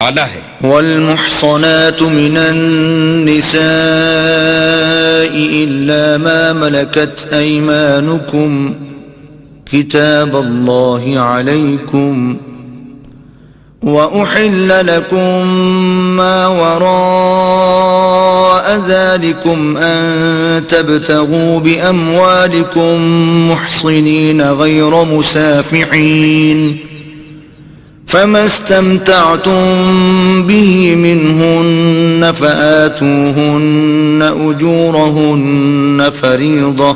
اعلیٰ ہے۔ والمحصنات من النساء إلا ما ملكت أيمانكم كتاب الله عليكم وأحل لكم ما وراء ذلكم أن تبتغوا بأموالكم محصنين غير مسافحين فما استمتعتم به منهن فآتوهن أجورهن فريضة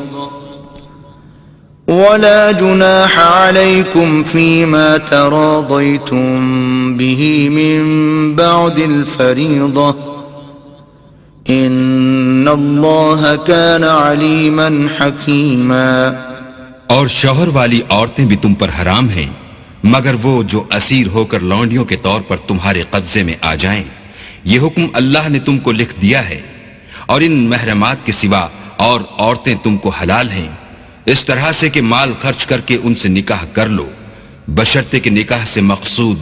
ولا جناح عليكم فيما تراضيتم به من بعد الفريضة إن الله كان عليما حكيما۔ اور شوہر والی عورتیں بھی تم پر حرام ہیں مگر وہ جو اسیر ہو کر لونڈیوں کے طور پر تمہارے قبضے میں آ جائیں، یہ حکم اللہ نے تم کو لکھ دیا ہے۔ اور ان محرمات کے سوا اور عورتیں تم کو حلال ہیں، اس طرح سے کہ مال خرچ کر کے ان سے نکاح کر لو، بشرطے کہ نکاح سے مقصود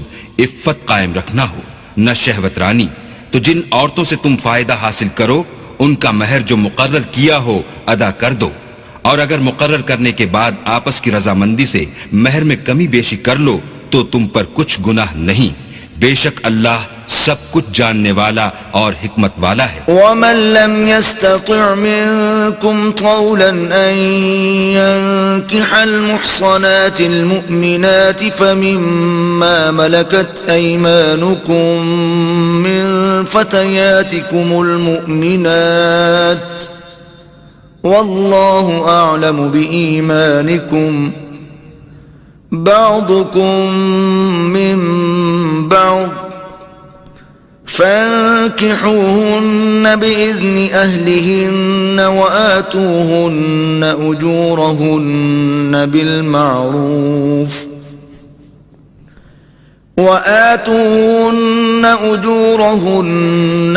عفت قائم رکھنا ہو، نہ شہوت رانی۔ تو جن عورتوں سے تم فائدہ حاصل کرو ان کا مہر جو مقرر کیا ہو ادا کر دو، اور اگر مقرر کرنے کے بعد آپس کی رضامندی سے مہر میں کمی بیشی کر لو تو تم پر کچھ گناہ نہیں، بے شک اللہ سب کچھ جاننے والا اور حکمت والا ہے۔ ومن لم يستطع منكم طولا أن ينكح المحصنات المؤمنات فمما ملكت أيمانكم من فتياتكم المؤمنات والله أعلم بإيمانكم بعضكم من بعض فانكحوهن بإذن أهلهن وآتوهن أجورهن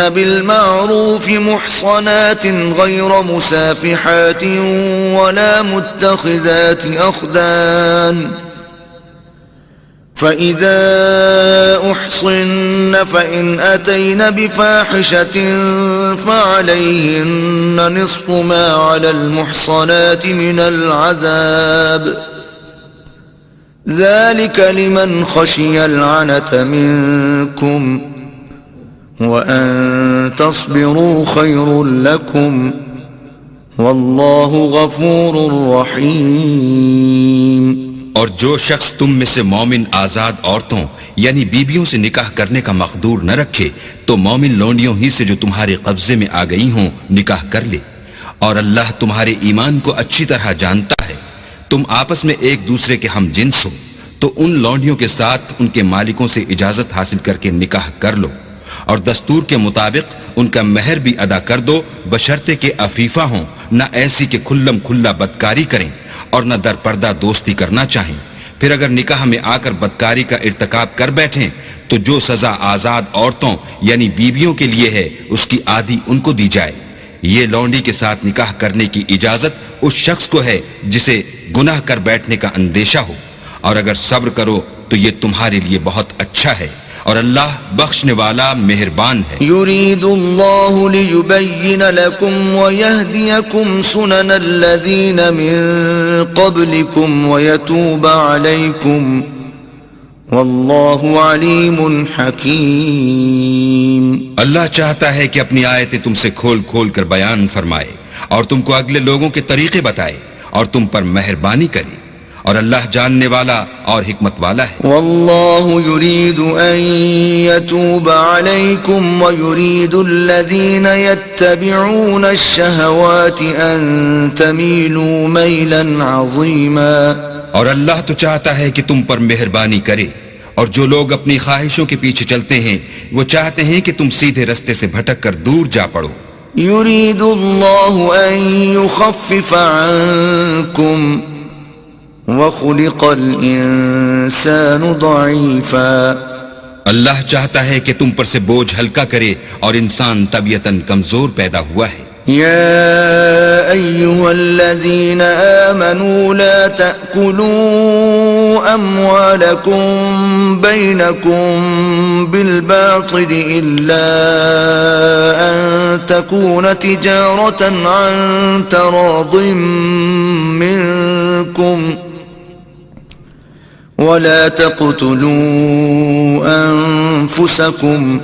بالمعروف محصنات غير مسافحات ولا متخذات أخدان فإذا أحصن فإن أتين بفاحشة فعليهن نصف ما على المحصنات من العذاب ذلك لمن خشي العنة منكم وأن تصبروا خير لكم والله غفور رحيم۔ اور جو شخص تم میں سے مومن آزاد عورتوں یعنی بیویوں سے نکاح کرنے کا مقدور نہ رکھے تو مومن لونڈیوں ہی سے جو تمہارے قبضے میں آ گئی ہوں نکاح کر لے، اور اللہ تمہارے ایمان کو اچھی طرح جانتا ہے۔ تم آپس میں ایک دوسرے کے ہم جنس ہو تو ان لونڈیوں کے ساتھ ان کے مالکوں سے اجازت حاصل کر کے نکاح کر لو، اور دستور کے مطابق ان کا مہر بھی ادا کر دو، بشرطے کہ عفیفہ ہوں، نہ ایسی کہ کھلم کھلا بدکاری کریں اور نہ در پردہ دوستی کرنا چاہیں۔ پھر اگر نکاح میں آ کر بدکاری کا ارتکاب کر بیٹھیں تو جو سزا آزاد عورتوں یعنی بیویوں کے لیے ہے اس کی آدھی ان کو دی جائے۔ یہ لونڈی کے ساتھ نکاح کرنے کی اجازت اس شخص کو ہے جسے گناہ کر بیٹھنے کا اندیشہ ہو، اور اگر صبر کرو تو یہ تمہارے لیے بہت اچھا ہے، اور اللہ بخشنے والا مہربان ہے۔ يريد الله ليبين لكم ويهديكم سنن الذين من قبلكم ويتوب عليكم والله عليم حكيم۔ اللہ چاہتا ہے کہ اپنی آیتیں تم سے کھول کھول کر بیان فرمائے اور تم کو اگلے لوگوں کے طریقے بتائے اور تم پر مہربانی کرے، اور اللہ جاننے والا اور حکمت والا ہے۔ والله يريد أن يتوب عليكم ويريد الذين يتبعون الشهوات أن تميلوا ميلا عظيما۔ اور اللہ تو چاہتا ہے کہ تم پر مہربانی کرے، اور جو لوگ اپنی خواہشوں کے پیچھے چلتے ہیں وہ چاہتے ہیں کہ تم سیدھے رستے سے بھٹک کر دور جا پڑو۔ يريد الله أن يخفف عنكم وخلق الانسان ضعیفا۔ اللہ چاہتا ہے کہ تم پر سے بوجھ ہلکا کرے، اور انسان طبیعتاً کمزور پیدا ہوا ہے۔ يا أيها الذين آمنوا لا تأكلوا أموالكم بينكم بالباطل إلا أن تكون تجارة عن تراض منكم ولا تقتلوا أنفسكم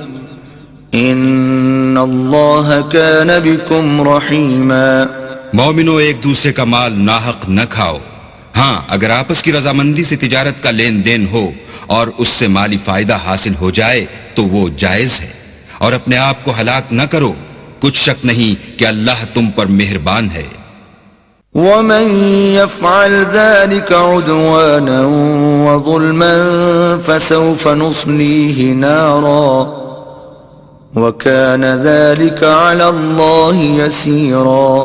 ان اللہ کان بکم رحیما۔ مومنو، ایک دوسرے کا مال ناحق نہ کھاؤ۔ ہاں، اگر آپس کی رضامندی سے تجارت کا لین دین ہو اور اس سے مالی فائدہ حاصل ہو جائے تو وہ جائز ہے، اور اپنے آپ کو ہلاک نہ کرو، کچھ شک نہیں کہ اللہ تم پر مہربان ہے۔ ومن يفعل ذلك عدوانا وظلما فسوف نصليه نارا وَكَانَ ذَلِكَ عَلَى اللَّهِ يَسِيرًا،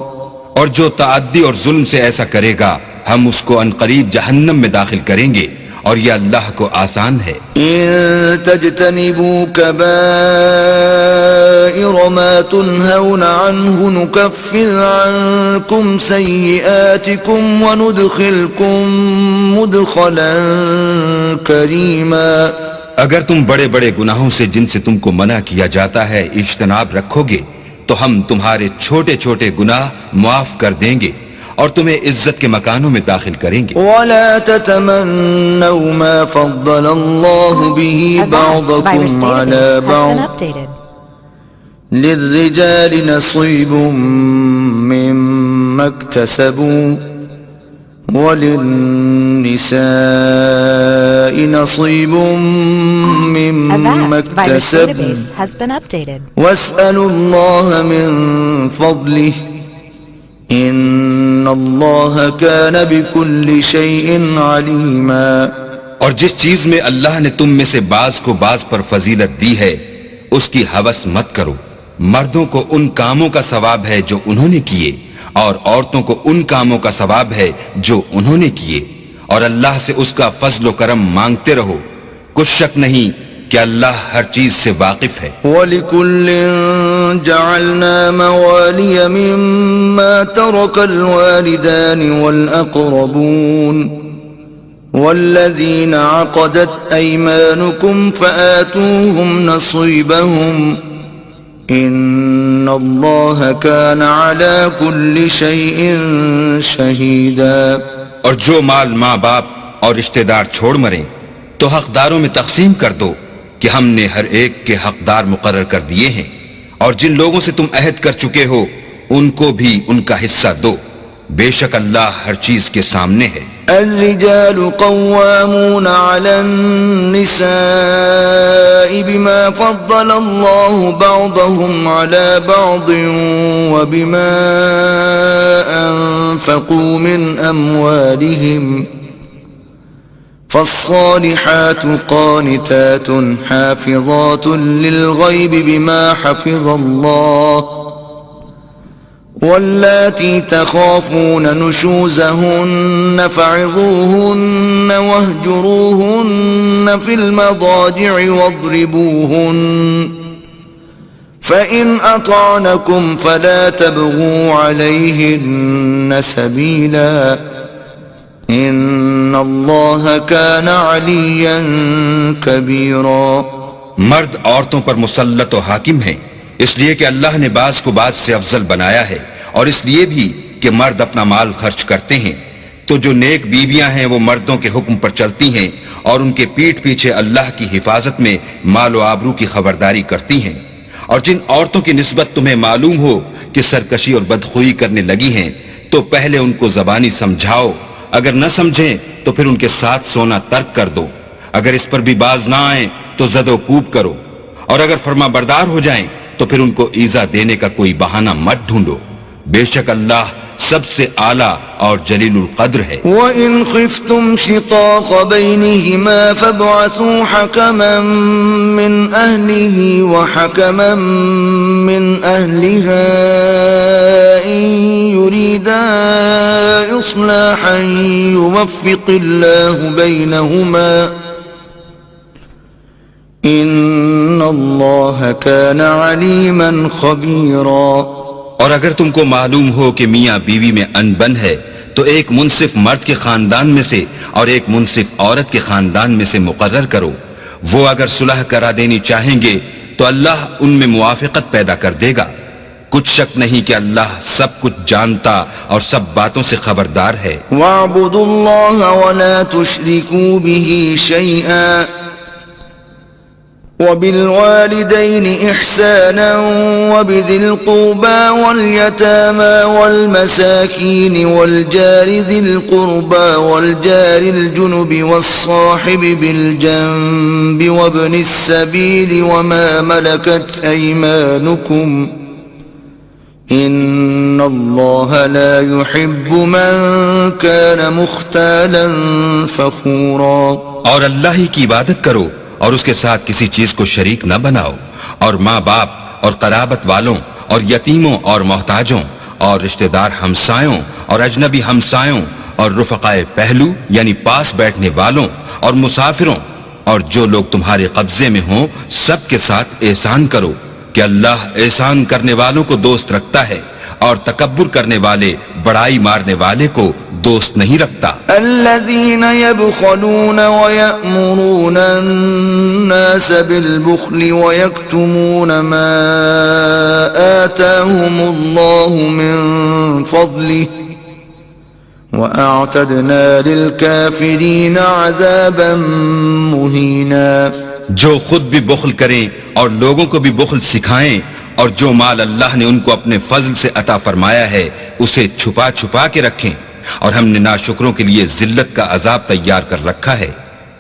اور جو تعدی اور ظلم سے ایسا کرے گا ہم اس کو عنقریب جہنم میں داخل کریں گے، اور یہ اللہ کو آسان ہے۔ إِن تَجْتَنِبُوا كَبَائِرَ مَا تُنْهَوْنَ عَنْهُ نُكَفِّرْ عَنْكُمْ سَيِّئَاتِكُمْ وَنُدْخِلْكُمْ مُدْخَلًا كَرِيمًا۔ اگر تم بڑے بڑے گناہوں سے جن سے تم کو منع کیا جاتا ہے اجتناب رکھو گے تو ہم تمہارے چھوٹے چھوٹے گناہ معاف کر دیں گے اور تمہیں عزت کے مکانوں میں داخل کریں گے۔ وَلَا تَتَمَنَّوْا مَا فَضَّلَ اللَّهُ بِهِ بَعْضَكُمْ عَلَى بَعْضٍ لِلرِّجَالِ نَصِيبٌ مِّمَّا اكْتَسَبُوا وَلِلنِّسَاءِ نَصِيبٌ مِّمَّا اكْتَسَبْنَ وَاسْأَلُوا اللَّهَ مِن فَضْلِهِ إِنَّ اللَّهَ كَانَ بِكُلِّ شَيْءٍ عَلِيمًا۔ اور جس چیز میں اللہ نے تم میں سے بعض کو بعض پر فضیلت دی ہے اس کی ہوس مت کرو۔ مردوں کو ان کاموں کا ثواب ہے جو انہوں نے کیے، اور عورتوں کو ان کاموں کا ثواب ہے جو انہوں نے کیے، اور اللہ سے اس کا فضل و کرم مانگتے رہو، کچھ شک نہیں کہ اللہ ہر چیز سے واقف ہے۔ وَلِكُلٍّ جَعَلْنَا مَوَالِيَ مِمَّا تَرَكَ الْوَالِدَانِ وَالْأَقْرَبُونَ وَالَّذِينَ عَقَدَتْ أَيْمَانُكُمْ فَآتُوهُمْ نَصِيبَهُمْ ان اللہ کان علی کل شیء شہیدا۔ اور جو مال ماں باپ اور رشتہ دار چھوڑ مریں تو حقداروں میں تقسیم کر دو کہ ہم نے ہر ایک کے حقدار مقرر کر دیے ہیں، اور جن لوگوں سے تم عہد کر چکے ہو ان کو بھی ان کا حصہ دو، بے شک اللہ ہر چیز کے سامنے ہے۔ الرجال قوامون على النساء بما فضل الله بعضهم على بعض وبما أنفقوا من أموالهم فالصالحات قانتات حافظات للغيب بما حفظ الله واللاتي تخافون نشوزهن فعظوهن واهجروهن في المضاجع واضربوهن فإن أطعنكم فلا تبغوا عليهن سبيلا إن الله كان عليا كبيرا۔ مرد عورتوں پر مسلط و حاکم ہیں اس لیے کہ اللہ نے بعض کو بعض سے افضل بنایا ہے، اور اس لیے بھی کہ مرد اپنا مال خرچ کرتے ہیں، تو جو نیک بیویاں ہیں وہ مردوں کے حکم پر چلتی ہیں اور ان کے پیٹھ پیچھے اللہ کی حفاظت میں مال و آبرو کی خبرداری کرتی ہیں۔ اور جن عورتوں کی نسبت تمہیں معلوم ہو کہ سرکشی اور بدخوئی کرنے لگی ہیں تو پہلے ان کو زبانی سمجھاؤ، اگر نہ سمجھیں تو پھر ان کے ساتھ سونا ترک کر دو، اگر اس پر بھی باز نہ آئیں تو زد و کوب کرو، اور اگر فرما بردار ہو جائیں تو پھر ان کو ایذا دینے کا کوئی بہانہ مت ڈھونڈو، بے شک اللہ سب سے اعلیٰ اور جلیل القدر ہے۔ وَإِنْ خِفْتُمْ شِقَاقَ بَيْنِهِمَا فَابْعَثُوا حَكَمًا مِّنْ أَهْلِهِ وَحَكَمًا مِّنْ أَهْلِهَا إِن يُرِيدَا إِصْلَاحًا يُوَفِّقِ اللَّهُ بَيْنَهُمَا ان اللہ کان علیما خبیرا۔ اور اگر تم کو معلوم ہو کہ میاں بیوی میں انبن ہے تو ایک منصف مرد کے خاندان میں سے اور ایک منصف عورت کے خاندان میں سے مقرر کرو. وہ اگر صلح کرا دینی چاہیں گے تو اللہ ان میں موافقت پیدا کر دے گا. کچھ شک نہیں کہ اللہ سب کچھ جانتا اور سب باتوں سے خبردار ہے. وَاعْبُدُوا اللَّهَ وَلَا تُشْرِكُوا بِهِ شَيْئًا وَبِالْوَالِدَيْنِ إِحْسَانًا وَبِذِي الْقُرْبَى وَالْيَتَامَى وَالْمَسَاكِينِ وَالْجَارِ ذِي الْقُرْبَى وَالْجَارِ الْجُنُبِ وَالصَّاحِبِ بِالْجَنبِ وَابْنِ السَّبِيلِ وَمَا مَلَكَتْ أَيْمَانُكُمْ إِنَّ اللَّهَ لَا يُحِبُّ مَن كَانَ مُخْتَالًا فَخُورًا. اور اللہ ہی کی عبادت کرو اور اس کے ساتھ کسی چیز کو شریک نہ بناؤ. اور ماں باپ اور قرابت والوں اور یتیموں اور محتاجوں اور رشتہ دار ہمسایوں اور اجنبی ہمسایوں اور رفقائے پہلو یعنی پاس بیٹھنے والوں اور مسافروں اور جو لوگ تمہارے قبضے میں ہوں سب کے ساتھ احسان کرو کہ اللہ احسان کرنے والوں کو دوست رکھتا ہے اور تکبر کرنے والے بڑائی مارنے والے کو دوست نہیں رکھتا. الذين يبخلون ويأمرون الناس بالبخل ويكتمون ما آتاهم الله من فضله وأعتدنا للكافرين عذابا مهينا. جو خود بھی بخل کریں اور لوگوں کو بھی بخل سکھائیں اور جو مال اللہ نے ان کو اپنے فضل سے عطا فرمایا ہے اسے چھپا چھپا کے رکھیں اور ہم نے ناشکروں کے لیے ذلت کا عذاب تیار کر رکھا ہے.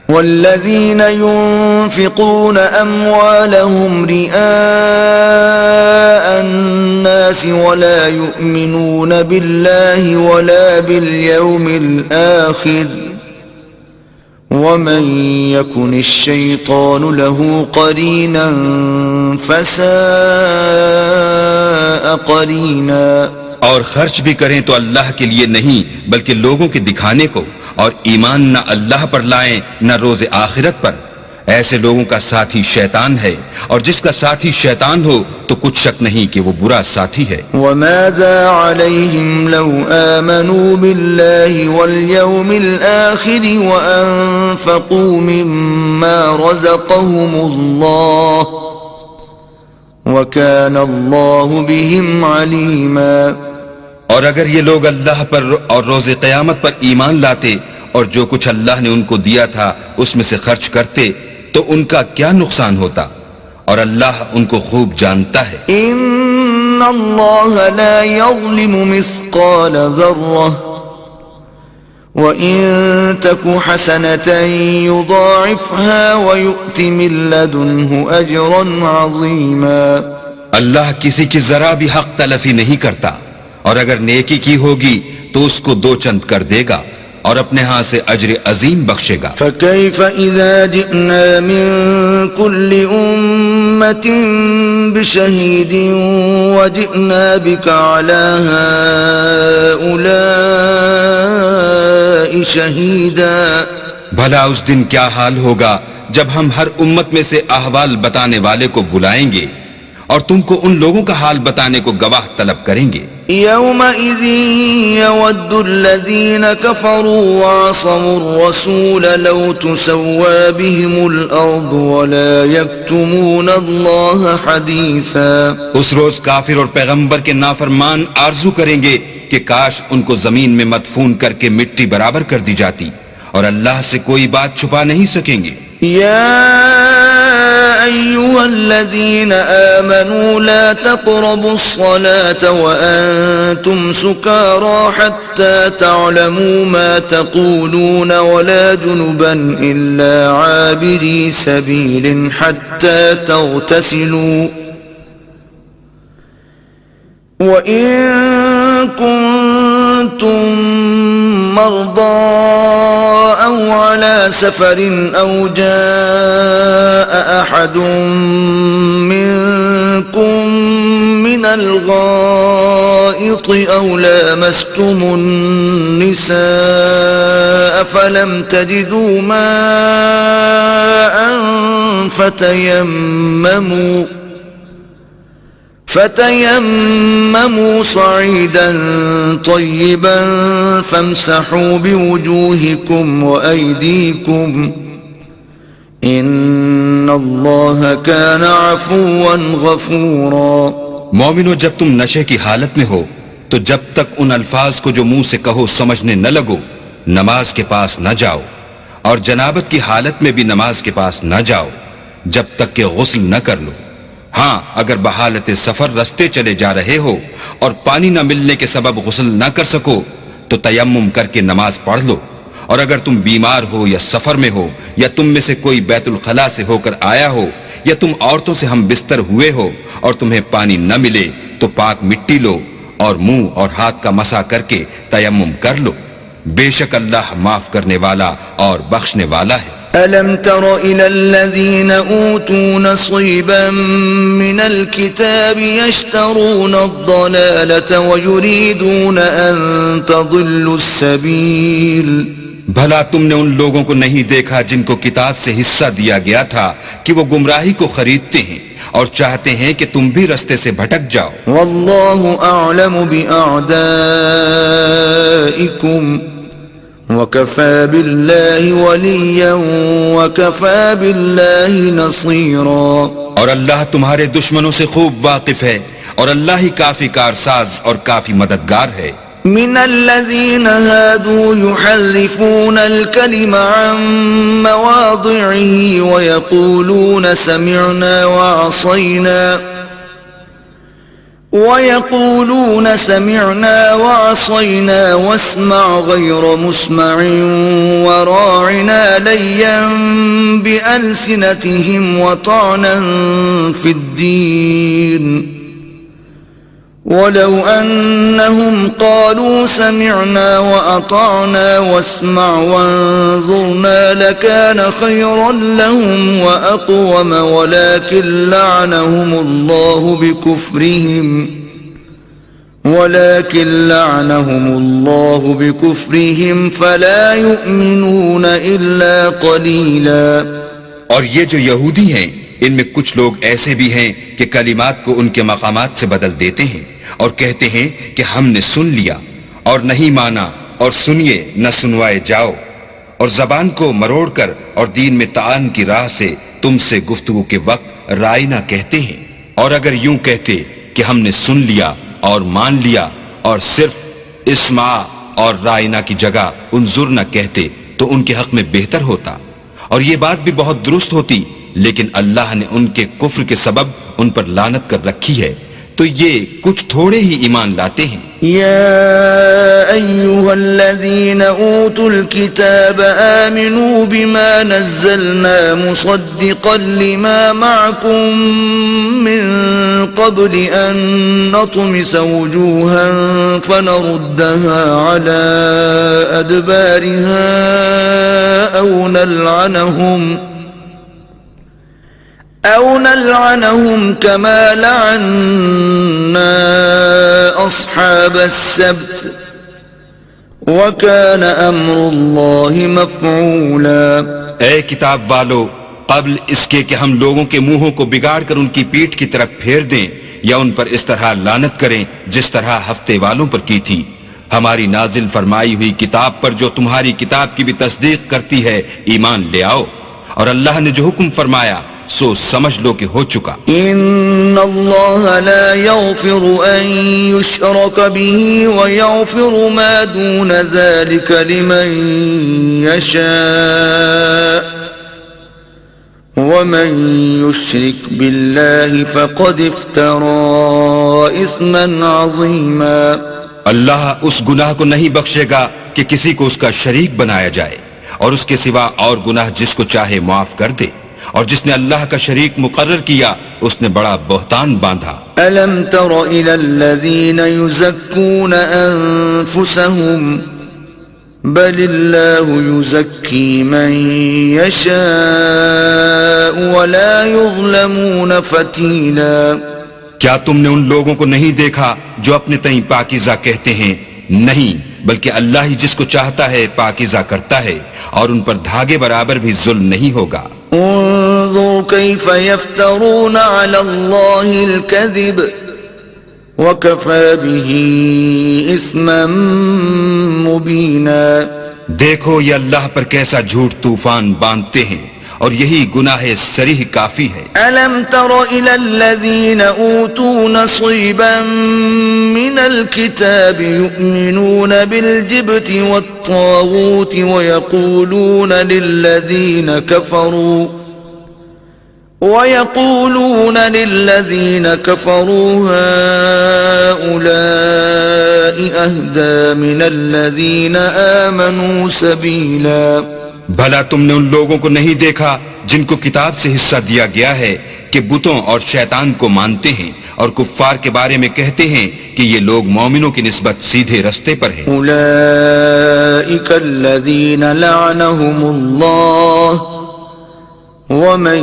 والذین ينفقون اموالهم رئاء الناس ولا يؤمنون بالله ولا باليوم الآخر ومن يكن الشيطان له قرينا فساء قرينا. اور خرچ بھی کریں تو اللہ کے لیے نہیں بلکہ لوگوں کے دکھانے کو اور ایمان نہ اللہ پر لائیں نہ روز آخرت پر. ایسے لوگوں کا ساتھی شیطان ہے اور جس کا ساتھی شیطان ہو تو کچھ شک نہیں کہ وہ برا ساتھی ہے. وَمَاذَا عَلَيْهِمْ لَوْ آمَنُوا بِاللَّهِ وَالْيَوْمِ الْآخِرِ وَأَنفَقُوا مِمَّا رَزَقَهُمُ اللَّهُ وَكَانَ اللَّهُ بِهِمْ عَلِيمًا. اور اگر یہ لوگ اللہ پر اور روز قیامت پر ایمان لاتے اور جو کچھ اللہ نے ان کو دیا تھا اس میں سے خرچ کرتے تو ان کا کیا نقصان ہوتا اور اللہ ان کو خوب جانتا ہے. ان اللہ لا یظلم مثقال ذرہ وَإِن تَكُ حَسَنَةً يُضَاعِفْهَا وَيُؤْتِ مِن لَّدُنْهُ أَجْرًا عَظِيمًا. اللہ کسی کی ذرا بھی حق تلفی نہیں کرتا اور اگر نیکی کی ہوگی تو اس کو دو چند کر دے گا اور اپنے ہاں سے اجر عظیم بخشے گا. فَكَيْفَ إِذَا جِئْنَا مِن كُلِّ أُمَّةٍ بِشَهِيدٍ وَجِئْنَا بِكَ عَلَى هَؤُلَاءِ شَهِيدًا. بھلا اس دن کیا حال ہوگا جب ہم ہر امت میں سے احوال بتانے والے کو بلائیں گے اور تم کو ان لوگوں کا حال بتانے کو گواہ طلب کریں گے. يومئذ يود الذين كفروا وعصوا الرسول لو تسوى بهم الأرض ولا يكتمون الله حديثا. اس روز کافر اور پیغمبر کے نافرمان آرزو کریں گے کہ کاش ان کو زمین میں مدفون کر کے مٹی برابر کر دی جاتی اور اللہ سے کوئی بات چھپا نہیں سکیں گے. يا أيها الذين آمنوا لا تقربوا الصلاة وأنتم سكارى حتى تعلموا ما تقولون ولا جنبا إلا عابري سبيل حتى تغتسلوا وإن كنتم مرضى أو على سفر أو جاء أحد منكم من الغائط أو لامستم النساء فلم تجدوا ماء فتيمموا صعيدا طيبا فامسحوا بوجوهكم وأيديكم إن الله كان عفوا غفورا. مومنو، جب تم نشے کی حالت میں ہو تو جب تک ان الفاظ کو جو منہ سے کہو سمجھنے نہ لگو نماز کے پاس نہ جاؤ، اور جنابت کی حالت میں بھی نماز کے پاس نہ جاؤ جب تک کہ غسل نہ کر لو. ہاں، اگر بحالت سفر رستے چلے جا رہے ہو اور پانی نہ ملنے کے سبب غسل نہ کر سکو تو تیمم کر کے نماز پڑھ لو. اور اگر تم بیمار ہو یا سفر میں ہو یا تم میں سے کوئی بیت الخلاء سے ہو کر آیا ہو یا تم عورتوں سے ہم بستر ہوئے ہو اور تمہیں پانی نہ ملے تو پاک مٹی لو اور منہ اور ہاتھ کا مسح کر کے تیمم کر لو. بے شک اللہ معاف کرنے والا اور بخشنے والا ہے. ألم تر إلى الذين أوتوا نصيبا من الكتاب يشترون الضلالة ويريدون أن تضلوا السبيل. بھلا تم نے ان لوگوں کو نہیں دیکھا جن کو کتاب سے حصہ دیا گیا تھا کہ وہ گمراہی کو خریدتے ہیں اور چاہتے ہیں کہ تم بھی رستے سے بھٹک جاؤ. واللہ اعلم بأعدائکم وَكَفَى بِاللَّهِ وَلِيًّا وَكَفَى بِاللَّهِ نَصِيرًا. اور اللہ تمہارے دشمنوں سے خوب واقف ہے اور اللہ ہی کافی کارساز اور کافی مددگار ہے. من الذين هادوا يحرفون الكلم عن مواضعه ويقولون سمعنا وعصينا واسمع غير مسمع وراعنا ليا بألسنتهم وطعنا في الدين ولو أنهم قالوا سمعنا وأطعنا واسمع وانظرنا لكان خيرا لهم وأقوم ولكن لعنهم الله بكفرهم فلا يؤمنون إلا قليلا. اور یہ جو یہودی ہیں ان میں کچھ لوگ ایسے بھی ہیں کہ کلمات کو ان کے مقامات سے بدل دیتے ہیں اور کہتے ہیں کہ ہم نے سن لیا اور نہیں مانا اور سنیے نہ سنوائے جاؤ، اور زبان کو مروڑ کر اور دین میں تعان کی راہ سے تم سے گفتگو کے وقت رائنا کہتے ہیں. اور اگر یوں کہتے کہ ہم نے سن لیا اور مان لیا اور صرف اسمع اور رائنا کی جگہ انظرنا کہتے تو ان کے حق میں بہتر ہوتا اور یہ بات بھی بہت درست ہوتی، لیکن اللہ نے ان کے کفر کے سبب ان پر لعنت کر رکھی ہے تو یہ کچھ تھوڑے ہی ایمان لاتے ہیں. يا أيها الذين أوتوا الكتاب آمنوا بما نزلنا مصدقا لما معكم من قبل أن نطمس وجوها فنردها على أدبارها أو نلعنهم كما لعنا أصحاب السبت وكان أمر الله مفعولا. اے کتاب والو، قبل اس کے کہ ہم لوگوں کے منہوں کو بگاڑ کر ان کی پیٹھ کی طرف پھیر دیں یا ان پر اس طرح لعنت کریں جس طرح ہفتے والوں پر کی تھی، ہماری نازل فرمائی ہوئی کتاب پر جو تمہاری کتاب کی بھی تصدیق کرتی ہے ایمان لے آؤ، اور اللہ نے جو حکم فرمایا سو سمجھ لو کہ ہو چکا. ان اللہ لا یغفر ان یشرک به ویغفر ما دون ذلك لمن یشاء ومن یشرک باللہ فقد افترى اثما عظیما. اللہ اس گناہ کو نہیں بخشے گا کہ کسی کو اس کا شریک بنایا جائے، اور اس کے سوا اور گناہ جس کو چاہے معاف کر دے، اور جس نے اللہ کا شریک مقرر کیا اس نے بڑا بہتان باندھا. ألم تر إلى الذين يزكون أنفسهم بل الله يزكي من يشاء ولا يظلمون فتيلا. کیا تم نے ان لوگوں کو نہیں دیکھا جو اپنے تئیں پاکیزہ کہتے ہیں؟ نہیں، بلکہ اللہ ہی جس کو چاہتا ہے پاکیزہ کرتا ہے، اور ان پر دھاگے برابر بھی ظلم نہیں ہوگا. انظر كيف يفترون على الله الكذب وكفى به إثما مبينا. دیکھو یہ اللہ پر کیسا جھوٹ طوفان باندھتے ہیں اور یہی گناہ صریح کافی ہے. ألم تر إلى الذين أوتوا نصيبا من الكتاب يؤمنون بالجبت والطاغوت ويقولون للذين كفروا هؤلاء أهدى من الذين آمنوا سبيلا. بھلا تم نے ان لوگوں کو نہیں دیکھا جن کو کتاب سے حصہ دیا گیا ہے کہ بتوں اور شیطان کو مانتے ہیں اور کفار کے بارے میں کہتے ہیں کہ یہ لوگ مومنوں کی نسبت سیدھے رستے پر ہیں. أولئك الذين لعنهم الله ومن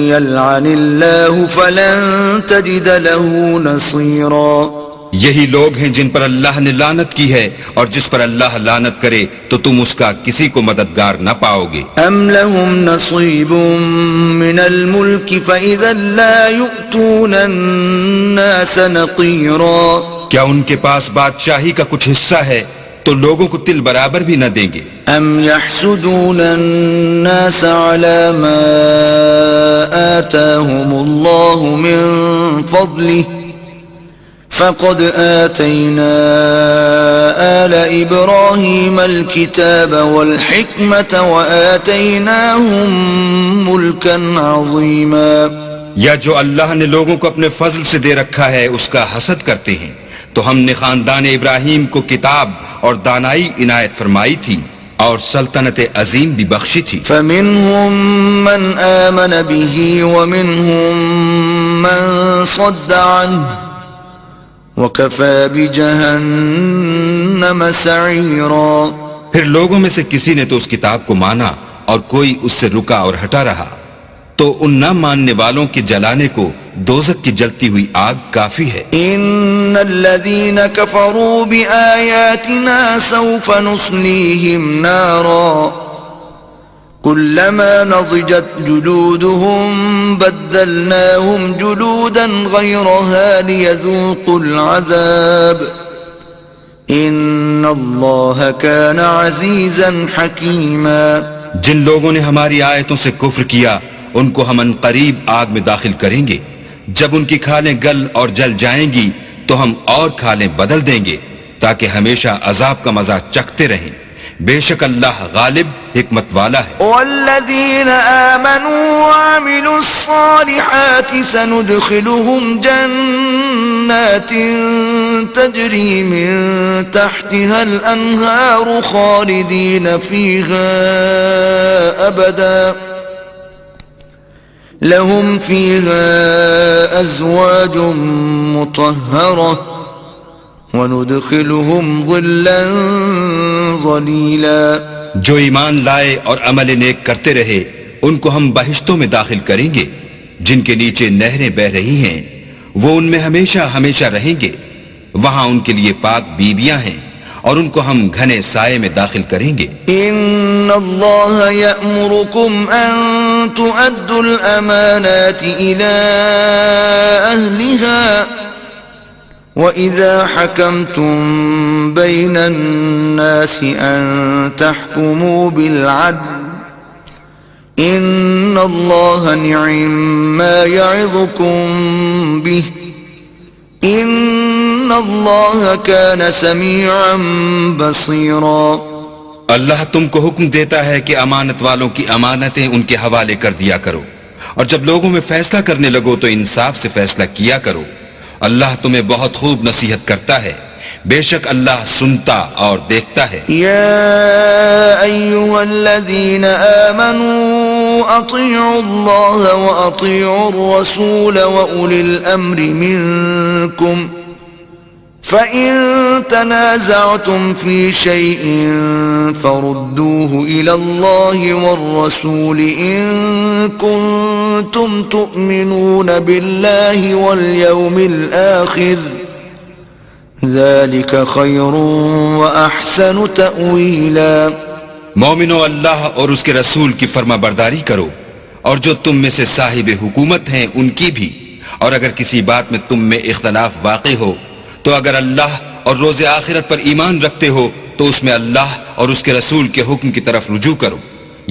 يلعن الله فلن تجد له نصيرا. یہی لوگ ہیں جن پر اللہ نے لعنت کی ہے اور جس پر اللہ لعنت کرے تو تم اس کا کسی کو مددگار نہ پاؤ گے. ام لهم نصيب من الملك فإذا لا يؤتون الناس نقيرا. کیا ان کے پاس بادشاہی کا کچھ حصہ ہے تو لوگوں کو تل برابر بھی نہ دیں گے. ام يحسدون الناس على ما آتاهم الله من فضله فقد آتينا آل إبراهيم الكتاب والحكمة وآتيناهم ملكا عظيما. یا جو اللہ نے لوگوں کو اپنے فضل سے دے رکھا ہے اس کا حسد کرتے ہیں تو ہم نے خاندان ابراہیم کو کتاب اور دانائی عنایت فرمائی تھی اور سلطنت عظیم بھی بخشی تھی. فمنهم من آمن به ومنهم من صد عنه وَكَفَى بِجَهَنَّمَ سَعِيرًا. پھر لوگوں میں سے کسی نے تو اس کتاب کو مانا اور کوئی اس سے رکا اور ہٹا رہا تو ان نہ ماننے والوں کے جلانے کو دوزخ کی جلتی ہوئی آگ کافی ہے. إِنَّ الَّذِينَ كَفَرُوا بِآيَاتِنَا سَوْفَ نُصْلِيهِمْ نَارًا كُلَّمَا نَضِجَتْ جُلُودُهُمْ بَدَّلْنَاهُمْ جُلُودًا غَيْرَهَا لِيَذُوقُوا الْعَذَابَ إِنَّ اللَّهَ كَانَ عَزِيزًا حَكِيمًا. جن لوگوں نے ہماری آیتوں سے کفر کیا ان کو ہم قریب آگ میں داخل کریں گے. جب ان کی کھالیں گل اور جل جائیں گی تو ہم اور کھالیں بدل دیں گے تاکہ ہمیشہ عذاب کا مزہ چکھتے رہیں. بے شک اللہ غالب حکمت والا ہے. والذین آمنوا وعملوا الصالحات سندخلهم جنات تجری من تحتها الانہار خالدین فیہا ابدا لهم فیہا ازواج مطہرہ وَنُدْخِلُهُمْ ظِلًّا ظَلِيلًا. جو ایمان لائے اور عمل نیک کرتے رہے ان کو ہم بہشتوں میں داخل کریں گے جن کے نیچے نہریں بہ رہی ہیں وہ ان میں ہمیشہ ہمیشہ رہیں گے. وہاں ان کے لیے پاک بیویاں ہیں اور ان کو ہم گھنے سائے میں داخل کریں گے. إِنَّ اللَّهَ يَأْمُرُكُمْ أَن تُؤَدُّوا الْأَمَانَاتِ إِلَىٰ أَهْلِهَا وَإِذَا حَكَمْتُمْ بَيْنَ النَّاسِ أَن تَحْكُمُوا بِالْعَدْلِ إِنَّ اللَّهَ نِعِمَّا يَعِظُكُمْ بِهِ إِنَّ اللَّهَ كَانَ سَمِيعًا بَصِيرًا. اللہ تم کو حکم دیتا ہے کہ امانت والوں کی امانتیں ان کے حوالے کر دیا کرو اور جب لوگوں میں فیصلہ کرنے لگو تو انصاف سے فیصلہ کیا کرو. اللہ تمہیں بہت خوب نصیحت کرتا ہے. بے شک اللہ سنتا اور دیکھتا ہے. یا ایھا الذین آمنوا اطیعوا اللہ واطیعوا الرسول واولی الامر منکم فَإِن تَنَازَعْتُمْ فِي شَيْءٍ فَرُدُّوهُ إِلَى اللَّهِ وَالرَّسُولِ إِن كُنتُمْ تُؤْمِنُونَ بِاللَّهِ وَالْيَوْمِ الْآخِرِ ذَلِكَ خَيْرٌ وَأَحْسَنُ تَأْوِيلًا. مومنو اللہ اور اس کے رسول کی فرما برداری کرو اور جو تم میں سے صاحب حکومت ہیں ان کی بھی، اور اگر کسی بات میں تم میں اختلاف واقع ہو تو اگر اللہ اور روز آخرت پر ایمان رکھتے ہو تو اس میں اللہ اور اس کے رسول کے حکم کی طرف رجوع کرو،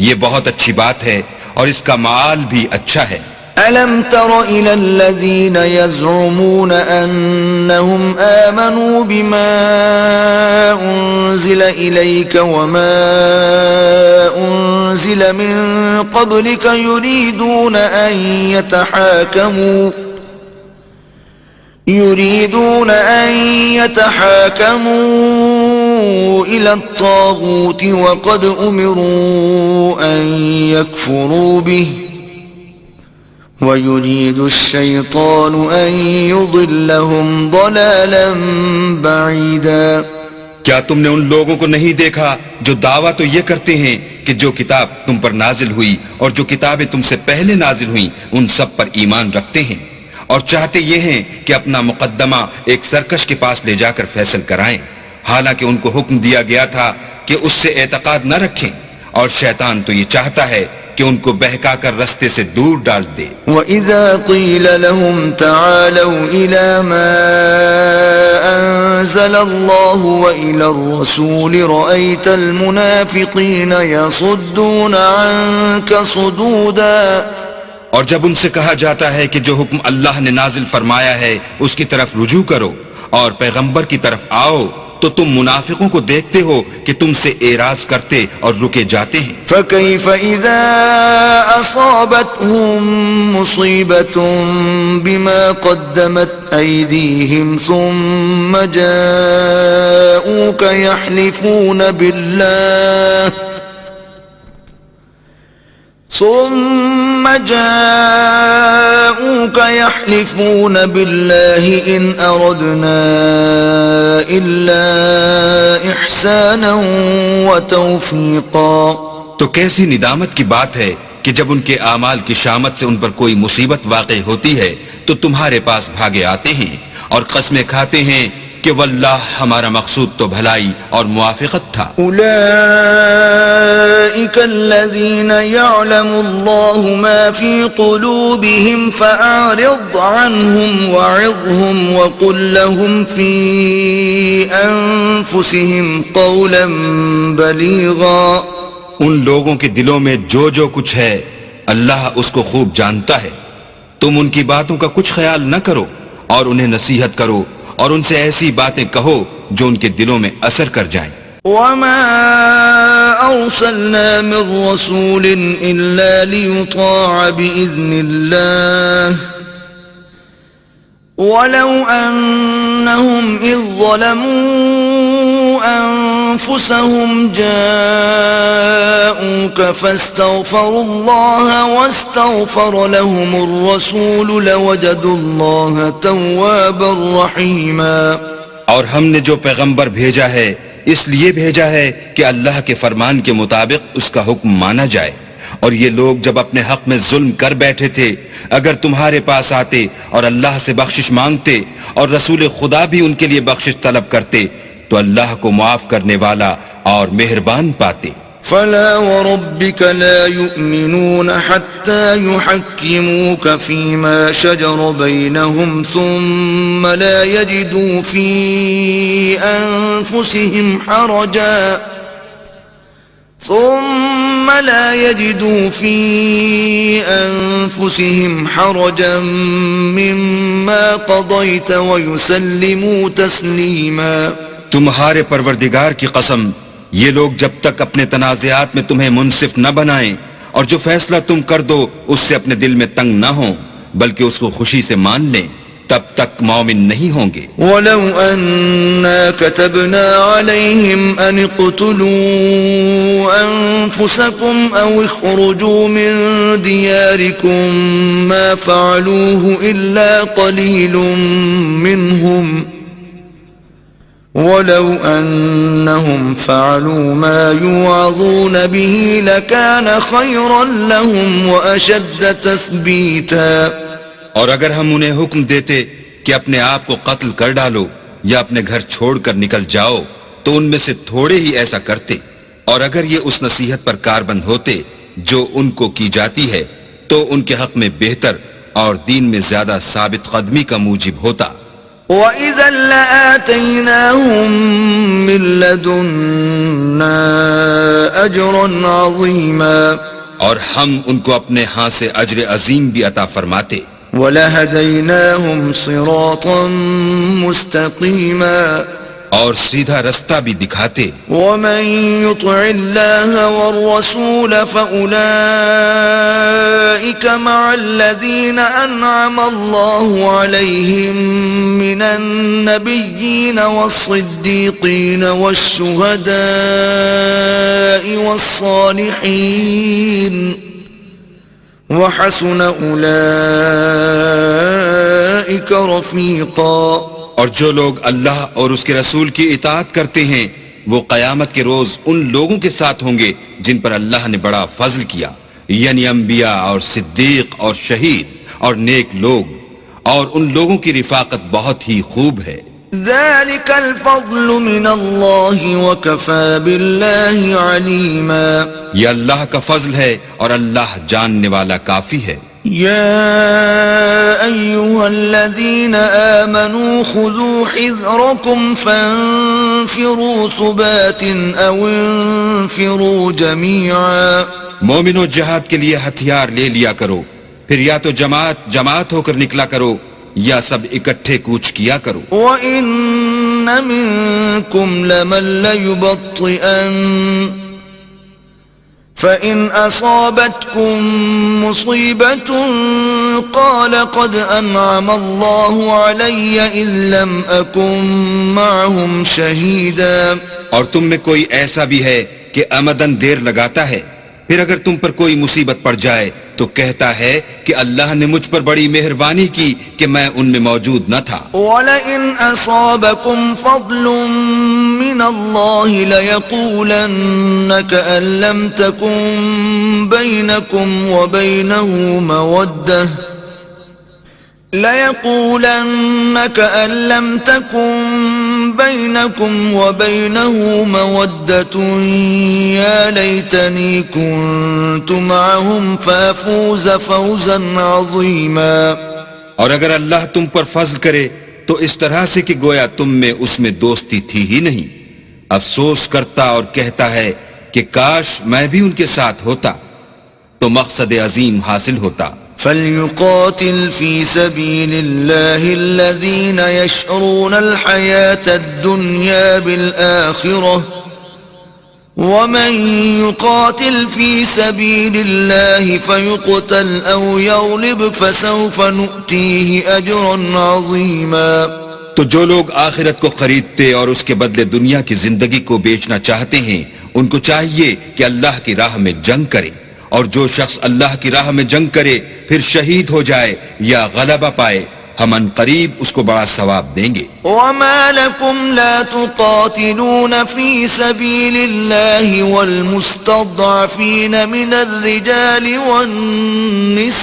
یہ بہت اچھی بات ہے اور اس کا معال بھی اچھا ہے۔ ألم تر إلى الذين يزعمون أنهم آمنوا بما أنزل إليك وما أنزل من قبلك يريدون أن يتحاكموا إلى الطاغوت وقد أمروا أن يكفروا به وَيُرِيدُ الشَّيْطَانُ أَن يُضِلَّهُمْ ضَلَالًا بَعِيدًا۔ کیا تم نے ان لوگوں کو نہیں دیکھا جو دعویٰ تو یہ کرتے ہیں کہ جو کتاب تم پر نازل ہوئی اور جو کتابیں تم سے پہلے نازل ہوئیں ان سب پر ایمان رکھتے ہیں اور چاہتے یہ ہیں کہ اپنا مقدمہ ایک سرکش کے پاس لے جا کر فیصل کرائیں، حالانکہ ان کو حکم دیا گیا تھا کہ اس سے اعتقاد نہ رکھیں، اور شیطان تو یہ چاہتا ہے کہ ان کو بہکا کر رستے سے دور ڈال دے۔ وَإِذَا قِيلَ لَهُمْ تَعَالَوْا إِلَى مَا أَنزَلَ اللَّهُ وَإِلَى الرَّسُولِ رَأَيْتَ الْمُنَافِقِينَ يَصُدُّونَ عَنكَ صُدُودًا۔ اور جب ان سے کہا جاتا ہے کہ جو حکم اللہ نے نازل فرمایا ہے اس کی طرف رجوع کرو اور پیغمبر کی طرف آؤ تو تم منافقوں کو دیکھتے ہو کہ تم سے اعراض کرتے اور رکے جاتے ہیں۔ فَكَيْفَ إِذَا أَصَابَتْهُم مُّصِيبَةٌ بِمَا قَدَّمَتْ أَيْدِيهِمْ ثُمَّ جَاءُوكَ يحلفون بالله إن أردنا إلا إحسانا وتوفيقا۔ تو کیسی ندامت کی بات ہے کہ جب ان کے اعمال کی شامت سے ان پر کوئی مصیبت واقع ہوتی ہے تو تمہارے پاس بھاگے آتے ہیں اور قسمیں کھاتے ہیں کہ واللہ ہمارا مقصود تو بھلائی اور موافقت تھا۔ أولئك الذين يعلم الله ما في قلوبهم فأعرض عنهم وعظهم وقل لهم في أنفسهم قولا بليغا۔ ان لوگوں کے دلوں میں جو کچھ ہے اللہ اس کو خوب جانتا ہے، تم ان کی باتوں کا کچھ خیال نہ کرو اور انہیں نصیحت کرو اور ان سے ایسی باتیں کہو جو ان کے دلوں میں اثر کر جائیں۔ وما أرسلنا من رسول إلا ليطاع بإذن الله ولو أنهم إذ ظلموا أنفسهم جاءوك فاستغفروا الله واستغفر لهم الرسول لوجدوا الله توابا رحيما۔ اور ہم نے جو پیغمبر بھیجا ہے اس لیے بھیجا ہے کہ اللہ کے فرمان کے مطابق اس کا حکم مانا جائے، اور یہ لوگ جب اپنے حق میں ظلم کر بیٹھے تھے اگر تمہارے پاس آتے اور اللہ سے بخشش مانگتے اور رسول خدا بھی ان کے لیے بخشش طلب کرتے تو اللہ کو معاف کرنے والا اور مہربان پاتے۔ فلا وربك لا يؤمنون حتى يحكموك فيما شجر بينهم ثم لا يجدوا في أنفسهم حرجا مما قضيت ويسلموا تسليما۔ تمہارے پروردگار کی قسم، یہ لوگ جب تک اپنے تنازعات میں تمہیں منصف نہ بنائیں اور جو فیصلہ تم کر دو اس سے اپنے دل میں تنگ نہ ہوں بلکہ اس کو خوشی سے مان لیں تب تک مومن نہیں ہوں گے۔ وَلَوْ أَنَّا كَتَبْنَا عَلَيْهِمْ أَنِ اقْتُلُوا أَنفُسَكُمْ أَوْ اخْرُجُوا مِنْ دِيَارِكُمْ مَا فَعَلُوهُ إِلَّا قَلِيلٌ مِّنْهُمْ وَلَوْ أَنَّهُمْ فَعَلُوا مَا يُوعَظُونَ بِهِ لَكَانَ خَيْرًا لَهُمْ وَأَشَدَّ تَثْبِيتًا۔ اور اگر ہم انہیں حکم دیتے کہ اپنے آپ کو قتل کر ڈالو یا اپنے گھر چھوڑ کر نکل جاؤ تو ان میں سے تھوڑے ہی ایسا کرتے، اور اگر یہ اس نصیحت پر کاربند ہوتے جو ان کو کی جاتی ہے تو ان کے حق میں بہتر اور دین میں زیادہ ثابت قدمی کا موجب ہوتا، وَإِذًا لَآتَيْنَاهُمْ مِن لَّدُنَّا أَجْرًا عَظِيمًا اور ہم ان کو اپنے ہاں سے اجر عظیم بھی عطا فرماتے. وَلَهَدَيْنَاهُمْ صِرَاطًا مُسْتَقِيمًا اور سیدھا رستہ بھی دکھاتے. وَمَن يُطِعِ اللَّهَ وَالرَّسُولَ فَأُولَئِكَ مَعَ الَّذِينَ أَنْعَمَ اللَّهُ عَلَيْهِمْ مِنَ النَّبِيِّينَ وَالصِّدِّيقِينَ وَالشُّهَدَاءِ وَالصَّالِحِينَ وَحَسُنَ أُولَئِكَ رَفِيقًا. اور جو لوگ اللہ اور اس کے رسول کی اطاعت کرتے ہیں وہ قیامت کے روز ان لوگوں کے ساتھ ہوں گے جن پر اللہ نے بڑا فضل کیا، یعنی انبیاء اور صدیق اور شہید اور نیک لوگ، اور ان لوگوں کی رفاقت بہت ہی خوب ہے. ذلك الفضل من اللہ وکفى باللہ علیما. یہ اللہ کا فضل ہے اور اللہ جاننے والا کافی ہے. یا ایہا الذین آمنوا خذوا حذرکم فانفروا ثبات او انفروا جمیعا. مومنوں جہاد کے لیے ہتھیار لے لیا کرو، پھر یا تو جماعت جماعت ہو کر نکلا کرو یا سب اکٹھے کوچ کیا کرو. وَإِنَّ مِنكُمْ لَمَن لَّيُبَطِّئَنَّ فَإِنْ أَصَابَتْكُم مُّصِيبَةٌ قَالَ قَدْ أَنْعَمَ اللَّهُ عَلَيَّ إِذْ لَمْ أَكُن مَّعَهُمْ شَهِيدًا. اور تم میں کوئی ایسا بھی ہے کہ عمدن دیر لگاتا ہے، پھر اگر تم پر کوئی مصیبت پڑ جائے تو کہتا ہے کہ اللہ نے مجھ پر بڑی مہربانی کی کہ میں ان میں موجود نہ تھا. وَلَئِنْ أَصَابَكُمْ فَضْلٌ مِّنَ اللَّهِ لَيَقُولَنَّ كَأَن لَّمْ تَكُن بَيْنَكُمْ وَبَيْنَهُ مَوَدَّةٌ يَا لَيْتَنِي كُنتُ مَعَهُمْ فَأَفُوزَ فَوْزًا عَظِيمًا. اور اگر اللہ تم پر فضل کرے تو اس طرح سے کہ گویا تم میں اس میں دوستی تھی ہی نہیں، افسوس کرتا اور کہتا ہے کہ کاش میں بھی ان کے ساتھ ہوتا تو مقصد عظیم حاصل ہوتا. فَلْيُقَاتِلْ فِي سَبِيلِ اللَّهِ الَّذِينَ يَشْرُونَ الْحَيَاةَ الدُّنْيَا بِالْآخِرَةِ وَمَن يُقَاتِلْ فِي سَبِيلِ اللَّهِ فَيُقْتَلْ أَوْ يَغْلِبْ فَسَوْفَ نُؤْتِيهِ أَجْرًا عَظِيمًا. تو جو لوگ آخرت کو خریدتے اور اس کے بدلے دنیا کی زندگی کو بیچنا چاہتے ہیں ان کو چاہیے کہ اللہ کی راہ میں جنگ کریں، اور جو شخص اللہ کی راہ میں جنگ کرے پھر شہید ہو جائے یا غلبہ پائے ہم ان قریب اس کو بڑا ثواب دیں گے. وَمَا لَكُمْ لَا تُقَاتِلُونَ فِي سَبِيلِ اللَّهِ وَالْمُسْتَضْعَفِينَ مِنَ الرِّجَالِ وَالنِّسَاءِ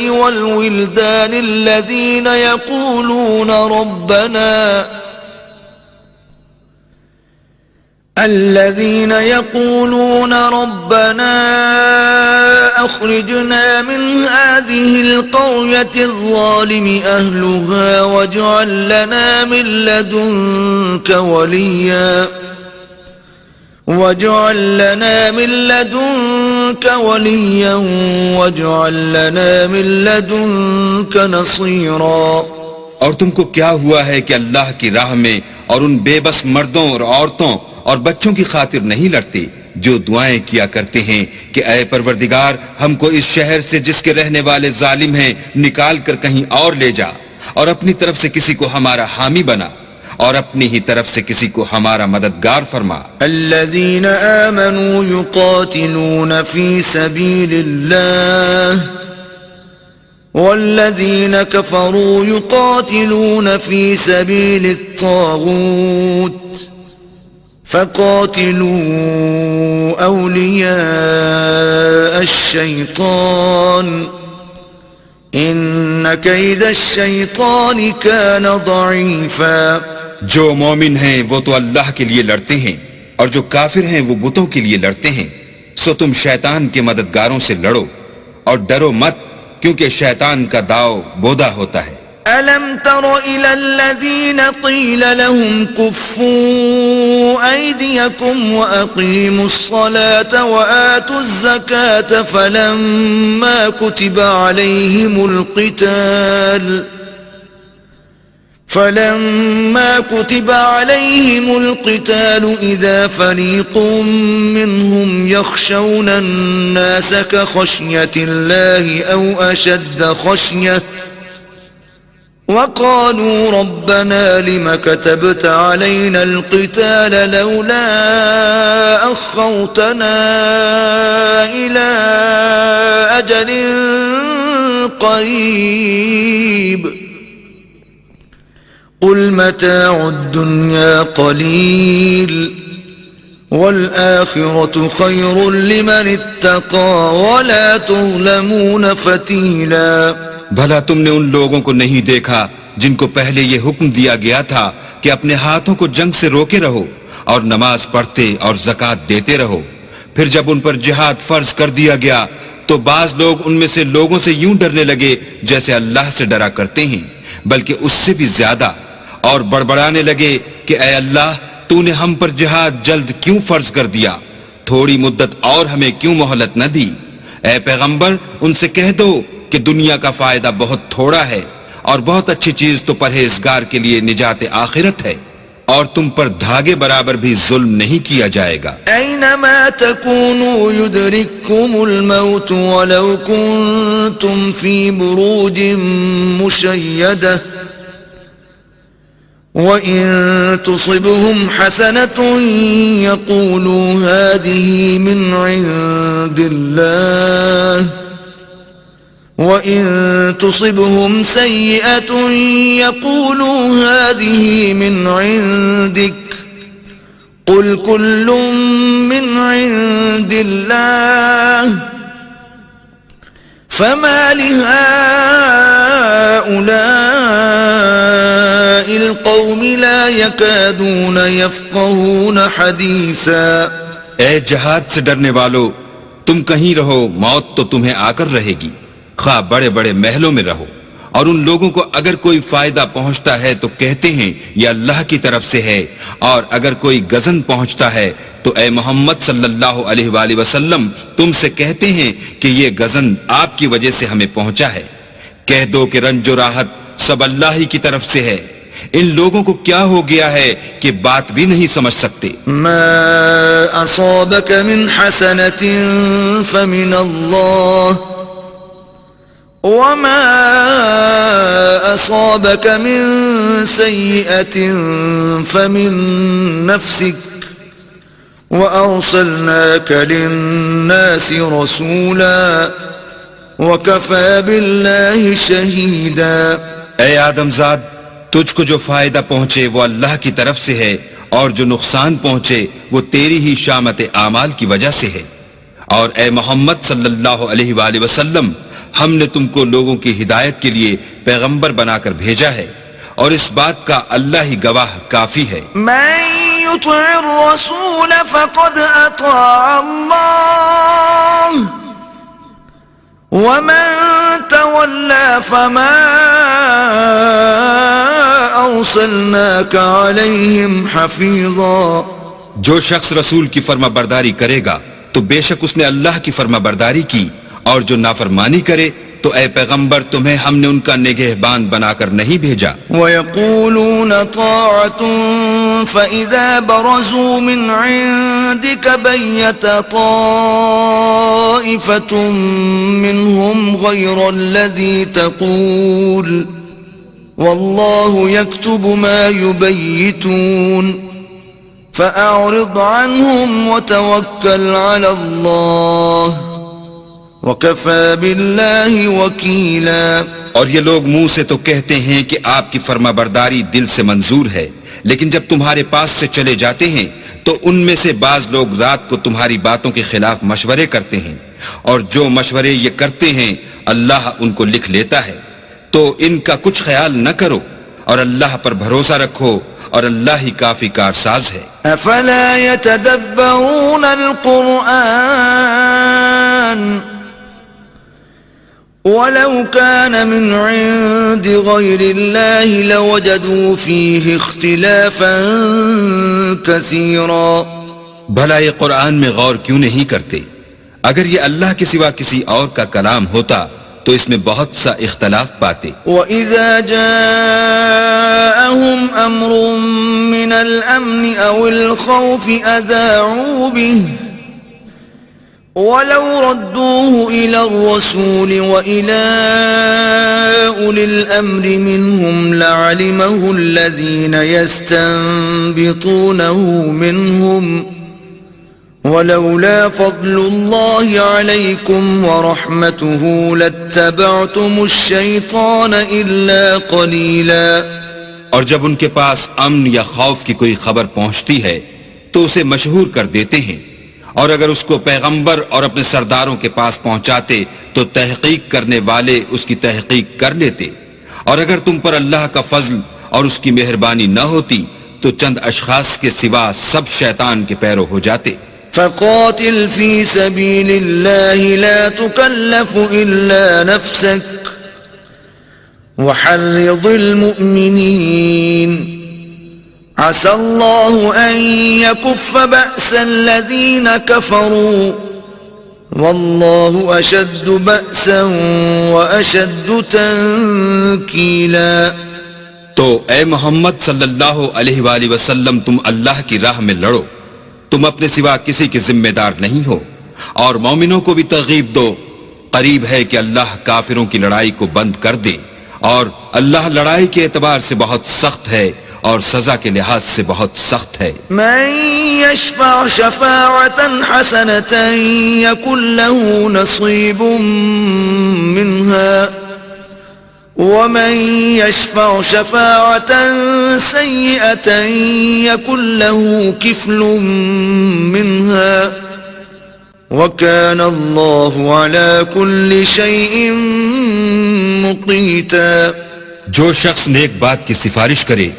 وَالْوِلْدَانِ الَّذِينَ يقولون ربنا أخرجنا من هذه القرية الظالم أهلها واجعل لنا من لدنك وليا واجعل لنا من لدنك نصيرا. اور تم کو کیا ہوا ہے کہ اللہ کی راہ میں اور ان بے بس مردوں اور عورتوں اور بچوں کی خاطر نہیں لڑتے جو دعائیں کیا کرتے ہیں کہ اے پروردگار ہم کو اس شہر سے جس کے رہنے والے ظالم ہیں نکال کر کہیں اور لے جا، اور اپنی طرف سے کسی کو ہمارا حامی بنا اور اپنی ہی طرف سے کسی کو ہمارا مددگار فرما. الذين آمنوا يقاتلون في سبيل الله والذين كفروا يقاتلون في سبيل الطاغوت فقاتلوا أولياء الشيطان إن كيد الشيطان كان ضعيفا. جو مومن ہیں وہ تو اللہ کے لیے لڑتے ہیں اور جو کافر ہیں وہ بتوں کے لیے لڑتے ہیں، سو تم شیطان کے مددگاروں سے لڑو اور ڈرو مت کیونکہ شیطان کا داؤ بودا ہوتا ہے. ألم تر إلى الذين قيل لهم كفوا أيديكم وأقيموا الصلاة وآتوا الزكاة فلما كتب عليهم القتال إذا فريق منهم يخشون الناس كخشية الله أو أشد خشية وقالوا ربنا لم كتبت علينا القتال لولا أخرتنا إلى أجل قريب قل متاع الدنيا قليل والآخرة خير لمن اتقى ولا تظلمون فتیلا. بھلا تم نے ان لوگوں کو نہیں دیکھا جن کو پہلے یہ حکم دیا گیا تھا کہ اپنے ہاتھوں کو جنگ سے روکے رہو اور نماز پڑھتے اور زکوٰۃ دیتے رہو، پھر جب ان پر جہاد فرض کر دیا گیا تو بعض لوگ ان میں سے لوگوں سے یوں ڈرنے لگے جیسے اللہ سے ڈرا کرتے ہیں، بلکہ اس سے بھی زیادہ، اور بڑبڑانے لگے کہ اے اللہ تو نے ہم پر جہاد جلد کیوں فرض کر دیا، تھوڑی مدت اور ہمیں کیوں مہلت نہ دی؟ اے پیغمبر ان سے کہہ دو کہ دنیا کا فائدہ بہت تھوڑا ہے اور بہت اچھی چیز تو پرہیزگار کے لیے نجات آخرت ہے، اور تم پر دھاگے برابر بھی ظلم نہیں کیا جائے گا. اینما تکونوا یدرککم الموت ولو کنتم فی بروج مشیدہ وَإِن تُصِبْهُمْ حَسَنَةٌ يَقُولُوا هَذِهِ مِنْ عِنْدِ اللَّهِ وَإِن تُصِبْهُمْ سَيِّئَةٌ يَقُولُوا هَذِهِ مِنْ عِنْدِكَ قُلْ كُلٌّ مِنْ عِنْدِ اللَّهِ فَمَا لِهَؤُلَاءِ الْقَوْمِ لَا يَكَادُونَ يَفْقَهُونَ حَدِيثًا. اے جہاد سے ڈرنے والو، تم کہیں رہو موت تو تمہیں آ کر رہے گی، خواہ بڑے بڑے محلوں میں رہو، اور ان لوگوں کو اگر کوئی فائدہ پہنچتا ہے تو کہتے ہیں یہ اللہ کی طرف سے ہے، اور اگر کوئی غضن پہنچتا ہے تو اے محمد صلی اللہ علیہ وآلہ وسلم تم سے کہتے ہیں کہ یہ غضن آپ کی وجہ سے ہمیں پہنچا ہے. کہہ دو کہ رنج و راحت سب اللہ ہی کی طرف سے ہے. ان لوگوں کو کیا ہو گیا ہے کہ بات بھی نہیں سمجھ سکتے. ما اصابك من حسنة فمن الله وما اصابك من سيئة فمن نفسك وارسلناك للناس رسولا وكفى بالله شهيدا. اے آدم زاد، تجھ کو جو فائدہ پہنچے وہ اللہ کی طرف سے ہے، اور جو نقصان پہنچے وہ تیری ہی شامت اعمال کی وجہ سے ہے. اور اے محمد صلی اللہ علیہ وآلہ وسلم، ہم نے تم کو لوگوں کی ہدایت کے لیے پیغمبر بنا کر بھیجا ہے، اور اس بات کا اللہ ہی گواہ کافی ہے. من يطع الرسول فقد اطاع الله ومن تولى فما ارسلناك عليهم حفيظا. جو شخص رسول کی فرما برداری کرے گا تو بے شک اس نے اللہ کی فرما برداری کی، اور جو نافرمانی کرے تو اے پیغمبر تمہیں ہم نے ان کا نگہبان بنا کر نہیں بھیجا. وَيَقُولُونَ طَاعَةٌ فَإِذَا بَرَزُوا مِنْ عِنْدِكَ بَيَّتَ طَائِفَةٌ مِّنْهُمْ غَيْرَ الَّذِي تَقُولُ وَاللَّهُ يَكْتُبُ مَا يُبَيِّتُونَ فَأَعْرِضْ عَنْهُمْ وَتَوَكَّلْ عَلَى اللَّهِ وَكَفَى بِاللَّهِ وَكِيلًا. اور یہ لوگ منہ سے تو کہتے ہیں کہ آپ کی فرما برداری دل سے منظور ہے، لیکن جب تمہارے پاس سے چلے جاتے ہیں تو ان میں سے بعض لوگ رات کو تمہاری باتوں کے خلاف مشورے کرتے ہیں، اور جو مشورے یہ کرتے ہیں اللہ ان کو لکھ لیتا ہے. تو ان کا کچھ خیال نہ کرو اور اللہ پر بھروسہ رکھو، اور اللہ ہی کافی کارساز ہے. افلا يتدبرون القرآن ولو كان من عند غير الله لوجدوا فيه اختلافا كثيرا. بھلا یہ قرآن میں غور کیوں نہیں کرتے؟ اگر یہ اللہ کے سوا کسی اور کا کلام ہوتا تو اس میں بہت سا اختلاف پاتے. وَإِذَا جَاءَهُمْ أَمْرٌ مِّنَ الْأَمْنِ أَوِ الْخَوْفِ أَذَاعُوا بِهِ وَلَوْ رَدُّوهُ إِلَى الرَّسُولِ وَإِلَى أُولِي الْأَمْرِ مِنْهُمْ لَعَلِمَهُ الَّذِينَ يَسْتَنبِطُونَهُ مِنْهُمْ وَلَوْلَا فَضْلُ اللَّهِ عَلَيْكُمْ وَرَحْمَتُهُ لَاتَّبَعْتُمُ الشَّيْطَانَ إِلَّا قَلِيلًا. اور جب ان کے پاس امن یا خوف کی کوئی خبر پہنچتی ہے تو اسے مشہور کر دیتے ہیں، اور اگر اس کو پیغمبر اور اپنے سرداروں کے پاس پہنچاتے تو تحقیق کرنے والے اس کی تحقیق کر لیتے، اور اگر تم پر اللہ کا فضل اور اس کی مہربانی نہ ہوتی تو چند اشخاص کے سوا سب شیطان کے پیرو ہو جاتے. فقاتل في سبيل الله لا تكلف إلا نفسك وحرض المؤمنين عسى الله أن يكف بأس الذين كفروا والله أشد بأسا وأشد تنكيلا. تو اے محمد صلی اللہ علیہ وآلہ وسلم، تم اللہ کی راہ میں لڑو، تم اپنے سوا کسی کے ذمہ دار نہیں ہو، اور مومنوں کو بھی ترغیب دو. قریب ہے کہ اللہ کافروں کی لڑائی کو بند کر دے، اور اللہ لڑائی کے اعتبار سے بہت سخت ہے اور سزا کے لحاظ سے بہت سخت ہے. من يشفع شفاعة حسنة يكن له نصيب منها ومن يشفع شفاعة سيئة يكن له كفل منها وكان الله على كل شيء مقيتا. جو شخص نیک بات کی سفارش کرے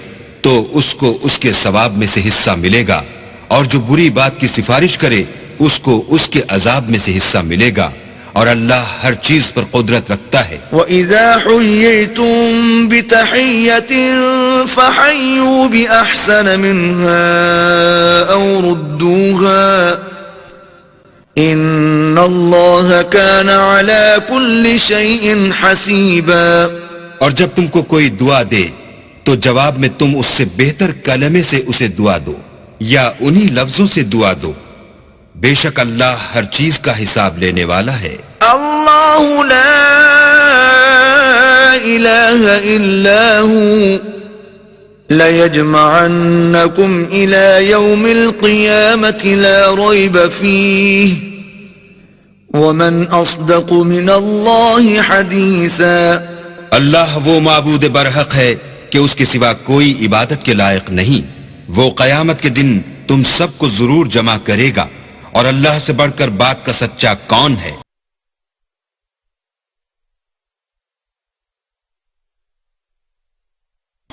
تو اس کو اس کے ثواب میں سے حصہ ملے گا، اور جو بری بات کی سفارش کرے اس کو اس کے عذاب میں سے حصہ ملے گا، اور اللہ ہر چیز پر قدرت رکھتا ہے. وَإِذَا حُيِّيتُم بِتَحِيَّةٍ فَحَيُّوا بِأَحْسَنَ مِنْهَا أَوْ رُدُّوهَا إِنَّ اللَّهَ كَانَ عَلَى كُلِّ شَيْءٍ حَسِيبًا. اور جب تم کو کوئی دعا دے تو جواب میں تم اس سے بہتر کلمے سے اسے دعا دو یا انہی لفظوں سے دعا دو، بے شک اللہ ہر چیز کا حساب لینے والا ہے. اللہ لا الہ الا هو لَيَجْمَعَنَّكُمْ إِلَى يَوْمِ الْقِيَامَةِ لَا رَيْبَ فِيهِ وَمَنْ أَصْدَقُ مِنَ اللَّهِ حَدِيثًا. اللہ وہ معبود برحق ہے کہ اس کے سوا کوئی عبادت کے لائق نہیں. وہ قیامت کے دن تم سب کو ضرور جمع کرے گا، اور اللہ سے بڑھ کر بات کا سچا کون ہے؟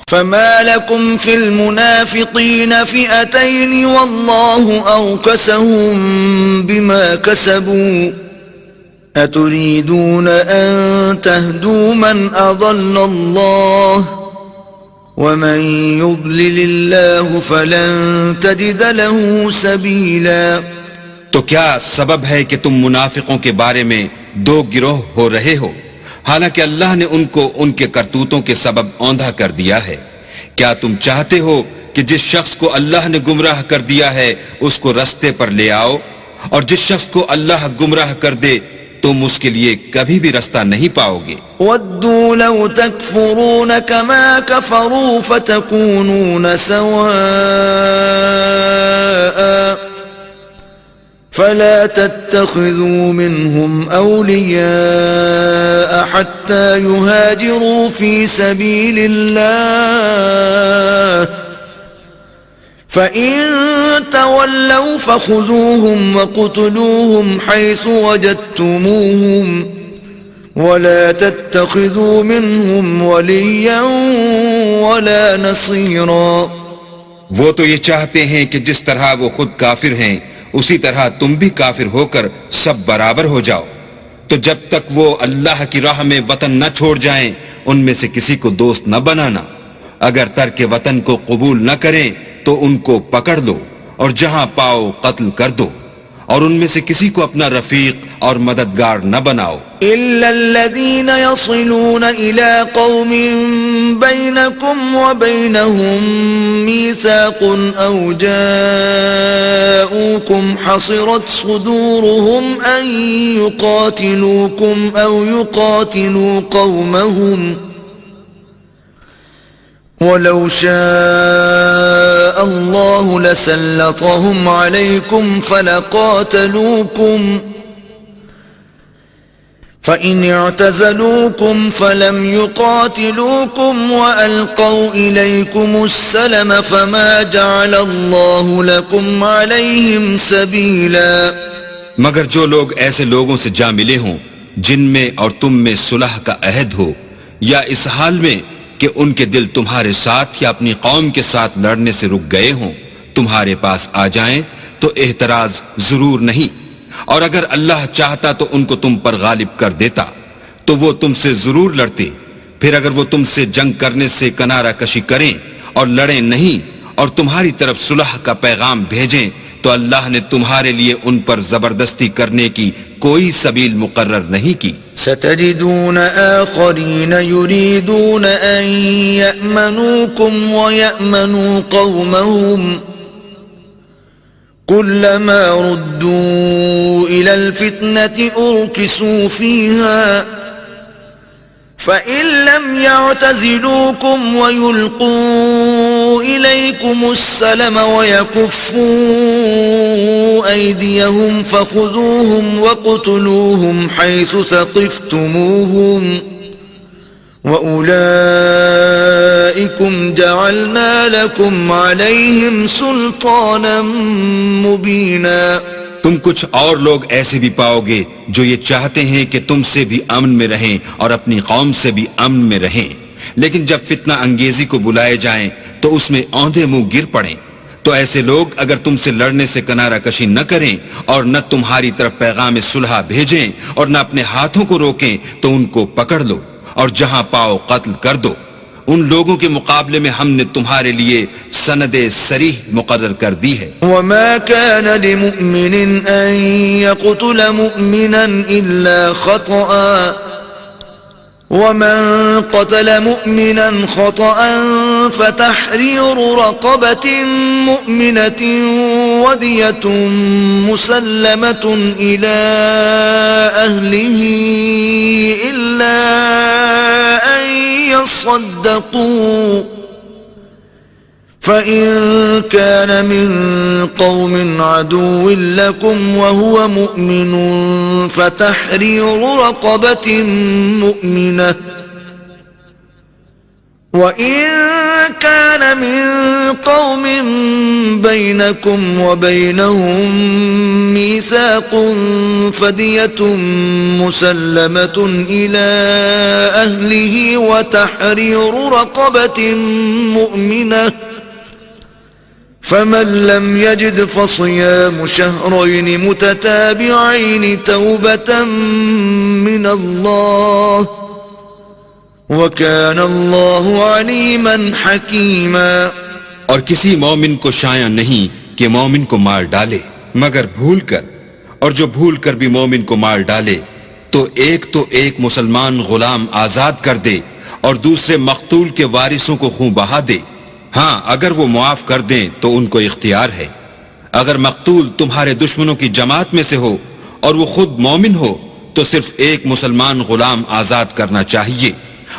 فما لكم في المنافقين فئتين والله أوكسهم بما كسبوا أتريدون أن تهدوا من أضل الله ومن يضلل الله فلن تجد له سبيلا. تو کیا سبب ہے کہ تم منافقوں کے بارے میں دو گروہ ہو رہے ہو، حالانکہ اللہ نے ان کو ان کے کرتوتوں کے سبب اوندھا کر دیا ہے؟ کیا تم چاہتے ہو کہ جس شخص کو اللہ نے گمراہ کر دیا ہے اس کو رستے پر لے آؤ، اور جس شخص کو اللہ گمراہ کر دے تم اس کے لیے کبھی بھی رستہ نہیں پاؤ گے؟ وَدُّوا لَوْ تَكْفُرُونَ كَمَا كَفَرُوا فَتَكُونُونَ سَوَاءً فَلَا تَتَّخِذُوا مِنْهُمْ أَوْلِيَاءَ حَتَّى يُهَاجِرُوا فِي سَبِيلِ اللَّهِ فَإِن تَوَلَّوْا فَخُذُوهُمْ وَاقْتُلُوهُمْ حَيْثُ وَجَدتُّمُوهُمْ وَلَا تَتَّخِذُوا مِنْهُمْ وَلِيًّا وَلَا نَصِيرًا. وہ تو یہ چاہتے ہیں کہ جس طرح وہ خود کافر ہیں اسی طرح تم بھی کافر ہو کر سب برابر ہو جاؤ، تو جب تک وہ اللہ کی راہ میں وطن نہ چھوڑ جائیں ان میں سے کسی کو دوست نہ بنانا. اگر ترک وطن کو قبول نہ کریں تو ان کو پکڑ لو اور جہاں پاؤ قتل کر دو اور ان میں سے کسی کو اپنا رفیق اور مددگار نہ بناؤ. إلا الذين يصلون إلى قوم بينكم وبينهم ميثاق أو جاءوكم حصرت صدورهم أن يقاتلوكم أو يقاتلوا قومهم ولو شاء الله لسلطهم عليكم فلقاتلوكم فإن اعتزلوكم فلم يقاتلوكم وألقوا إليكم السلم فما جعل الله لكم عليهم سبيلا. مگر جو لوگ ایسے لوگوں سے جا ملے ہوں جن میں اور تم میں صلح کا عہد ہو یا اس حال میں کہ ان کے دل تمہارے ساتھ یا اپنی قوم کے ساتھ لڑنے سے رک گئے ہوں تمہارے پاس آ جائیں تو اعتراض ضرور نہیں، اور اگر اللہ چاہتا تو ان کو تم پر غالب کر دیتا تو وہ تم سے ضرور لڑتے. پھر اگر وہ تم سے جنگ کرنے سے کنارہ کشی کریں اور لڑیں نہیں اور تمہاری طرف صلح کا پیغام بھیجیں تو اللہ نے تمہارے لیے ان پر زبردستی کرنے کی کوئی سبیل مقرر نہیں کی. ستجدون آخرین یریدون ان یأمنوکم ویأمنوا قومهم كلما ردوا إلى الفتنة أركسوا فيها فإن لم يعتزلوكم ويلقوا إليكم السلم ويكفوا أيديهم فخذوهم وقتلوهم حيث ثقفتموهم وَأُولَئِكُمْ جَعَلْنَا لَكُمْ عَلَيْهِمْ سُلْطَانًا مُبِينًا. تم کچھ اور لوگ ایسے بھی پاؤ گے جو یہ چاہتے ہیں کہ تم سے بھی امن میں رہیں اور اپنی قوم سے بھی امن میں رہیں، لیکن جب فتنہ انگیزی کو بلائے جائیں تو اس میں اوندھے منہ گر پڑیں. تو ایسے لوگ اگر تم سے لڑنے سے کنارہ کشی نہ کریں اور نہ تمہاری طرف پیغام صلح بھیجیں اور نہ اپنے ہاتھوں کو روکیں تو ان کو پکڑ لو اور جہاں پاؤ قتل کر دو. ان لوگوں کے مقابلے میں ہم نے تمہارے لیے سند صریح مقرر کر دی ہے. وما كان لمؤمن ان يقتل مؤمنا الا خطأ ومن قتل مؤمنا خطأ فتحرير رقبة مؤمنة ودية مسلمة إلى أهله إلا أن يصدقوا فإن كان من قوم عدو لكم وهو مؤمن فتحرير رقبة مؤمنة وإن كان من قوم بينكم وبينهم ميثاق فدية مسلمة إلى أهله وتحرير رقبة مؤمنة فمن لم يجد فصيام شهرين متتابعين توبة من الله وَكَانَ اللَّهُ عَلِيمًا حَكِيمًا. اور کسی مومن کو شایع نہیں کہ مومن کو مار ڈالے مگر بھول کر، اور جو بھول کر بھی مومن کو مار ڈالے تو ایک مسلمان غلام آزاد کر دے اور دوسرے مقتول کے وارثوں کو خون بہا دے. ہاں اگر وہ معاف کر دیں تو ان کو اختیار ہے. اگر مقتول تمہارے دشمنوں کی جماعت میں سے ہو اور وہ خود مومن ہو تو صرف ایک مسلمان غلام آزاد کرنا چاہیے.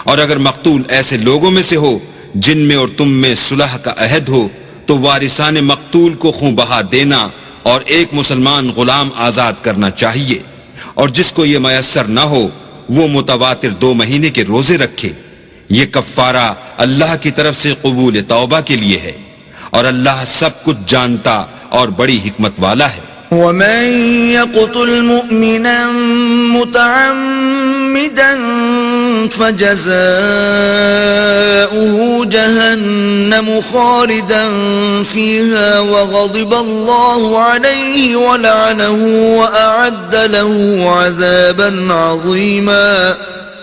اور اگر مقتول ایسے لوگوں میں سے ہو جن میں اور تم میں صلح کا عہد ہو تو وارثان مقتول کو خون بہا دینا اور ایک مسلمان غلام آزاد کرنا چاہیے. اور جس کو یہ میسر نہ ہو وہ متواتر 2 مہینے کے روزے رکھے. یہ کفارہ اللہ کی طرف سے قبول توبہ کے لیے ہے، اور اللہ سب کچھ جانتا اور بڑی حکمت والا ہے. وَمَن يَقْتُلْ مُؤْمِنًا مُتَعَمِّدًا فجزاؤه جهنم خالدا فيها وغضب الله عليه ولعنه وأعد له عذابا عظيما.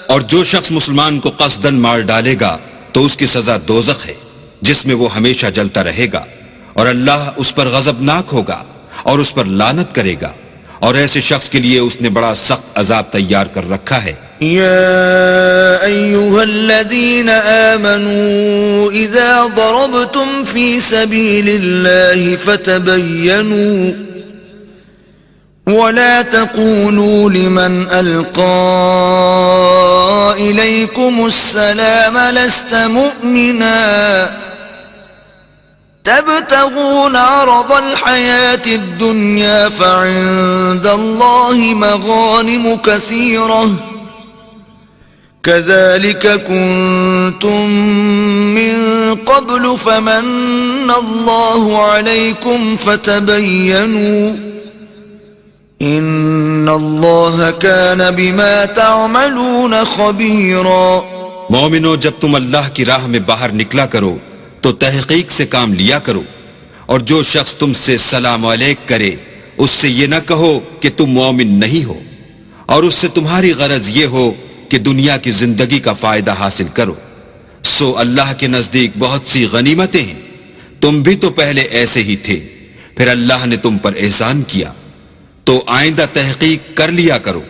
اور جو شخص مسلمان کو قصدن مار ڈالے گا تو اس کی سزا دوزخ ہے جس میں وہ ہمیشہ جلتا رہے گا، اور اللہ اس پر غضبناک ہوگا اور اس پر لعنت کرے گا، اور ایسے شخص کے لیے اس نے بڑا سخت عذاب تیار کر رکھا ہے. يا أيها الذين آمنوا إذا ضربتم في سبيل الله فتبينوا ولا تقولوا لمن ألقى إليكم السلام لست مؤمنا تبتغون عرض الحياة الدنيا فعند الله مغانم كثيرة كذلك كنتم من قبل فمن الله عليكم فتبينوا إن الله كان بما تعملون خبيرا. مومنو، جب تم اللہ کی راہ میں باہر نکلا کرو تو تحقیق سے کام لیا کرو، اور جو شخص تم سے سلام علیک کرے اس سے یہ نہ کہو کہ تم مومن نہیں ہو، اور اس سے تمہاری غرض یہ ہو کہ دنیا کی زندگی کا فائدہ حاصل کرو. سو اللہ کے نزدیک بہت سی غنیمتیں ہیں، تم بھی تو پہلے ایسے ہی تھے، پھر اللہ نے تم پر احسان کیا، تو آئندہ تحقیق کر لیا کرو،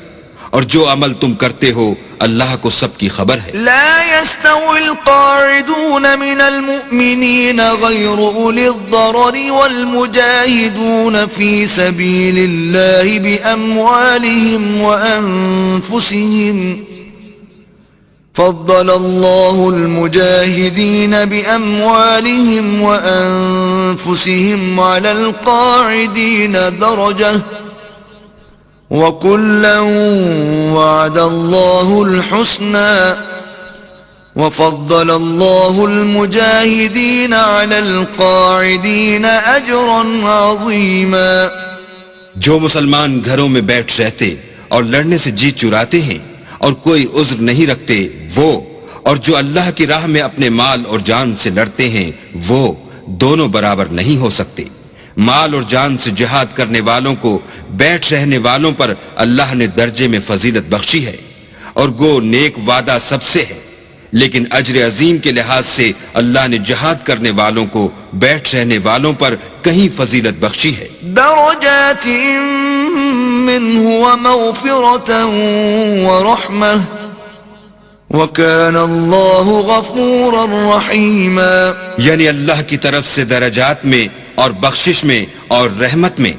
اور جو عمل تم کرتے ہو اللہ کو سب کی خبر ہے. لا يستوي القاعدون من المؤمنين غير أولي الضرر والمجاهدون في سبيل الله بأموالهم وأنفسهم فضل الله المجاهدين بأموالهم وأنفسهم على القاعدين درجة وَكُلًّا وَعَدَ اللَّهُ الْحُسْنَى وَفَضَّلَ اللَّهُ الْمُجَاهِدِينَ عَلَى الْقَاعِدِينَ أَجْرًا عَظِيمًا. جو مسلمان گھروں میں بیٹھ رہتے اور لڑنے سے جی چراتے ہیں اور کوئی عذر نہیں رکھتے وہ، اور جو اللہ کی راہ میں اپنے مال اور جان سے لڑتے ہیں وہ دونوں برابر نہیں ہو سکتے. مال اور جان سے جہاد کرنے والوں کو بیٹھ رہنے والوں پر اللہ نے درجے میں فضیلت بخشی ہے، اور گو نیک وعدہ سب سے ہے، لیکن اجر عظیم کے لحاظ سے اللہ نے جہاد کرنے والوں کو بیٹھ رہنے والوں پر کہیں فضیلت بخشی ہے. درجات منه ومغفرة ورحمة وَكَانَ اللَّهُ غَفُورًا رَحِيمًا. یعنی اللہ کی طرف سے درجات میں اور بخشش میں اور رحمت میں،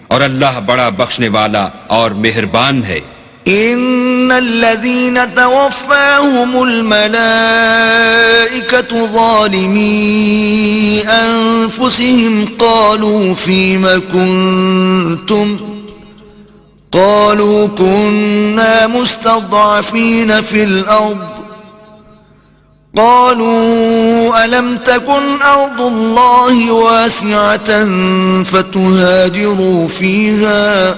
اور اللہ بڑا بخشنے والا اور مہربان ہے. إِنَّ الَّذِينَ تَوَفَّاهُمُ الْمَلَائِكَةُ ظَالِمِي أَنفُسِهِمْ قَالُوا فِيمَ كُنتُمْ قالوا كنا مستضعفين في الأرض قالوا ألم تكن أرض الله واسعة فتهاجروا فيها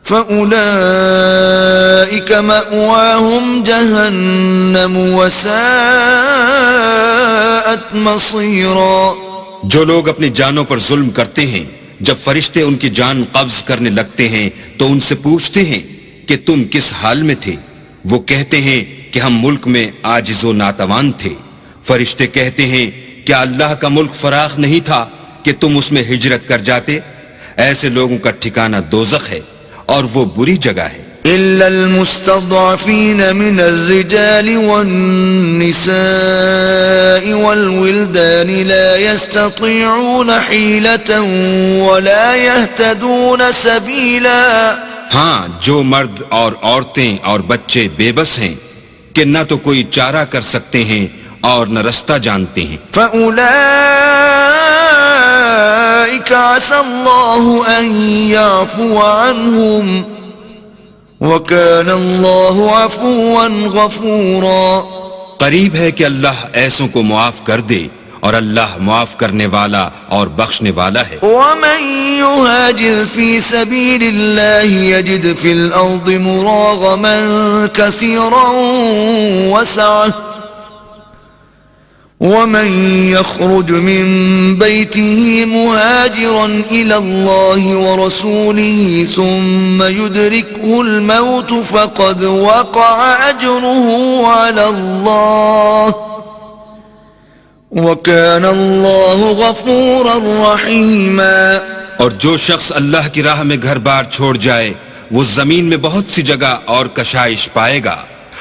فأولئك مأواهم جهنم وساءت مصيرا. جو لوگ اپنی جانوں پر ظلم کرتے ہیں جب فرشتے ان کی جان قبض کرنے لگتے ہیں تو ان سے پوچھتے ہیں کہ تم کس حال میں تھے؟ وہ کہتے ہیں کہ ہم ملک میں عاجز و ناتوان تھے. فرشتے کہتے ہیں کیا اللہ کا ملک فراخ نہیں تھا کہ تم اس میں ہجرت کر جاتے؟ ایسے لوگوں کا ٹھکانہ دوزخ ہے اور وہ بری جگہ ہے. إلا المستضعفين من الرجال والنساء والولدان لا يستطيعون حيلة ولا يهتدون سبيلا. ہاں، جو مرد اور عورتیں اور بچے بے بس ہیں کہ نہ تو کوئی چارہ کر سکتے ہیں اور نہ رستہ جانتے ہیں. فأولئك عسى الله أن يعفو عنهم وَكَانَ اللَّهُ عَفُوًّا غَفُورًا. قریب ہے کہ اللہ ایسوں کو معاف کر دے اور اللہ معاف کرنے والا اور بخشنے والا ہے. ومن يهاجر في سبيل الله يجد في الأرض مراغما كثيرا وسعة ومن يخرج من بيته مهاجرا إلى الله ورسوله ثم يدركه الموت فقد وقع أجره على الله وَكَانَ اللَّهُ غَفُورًا رَحِيمًا. اور جو شخص اللہ کی راہ میں گھر بار چھوڑ جائے وہ زمین میں بہت سی جگہ اور کشائش پائے گا،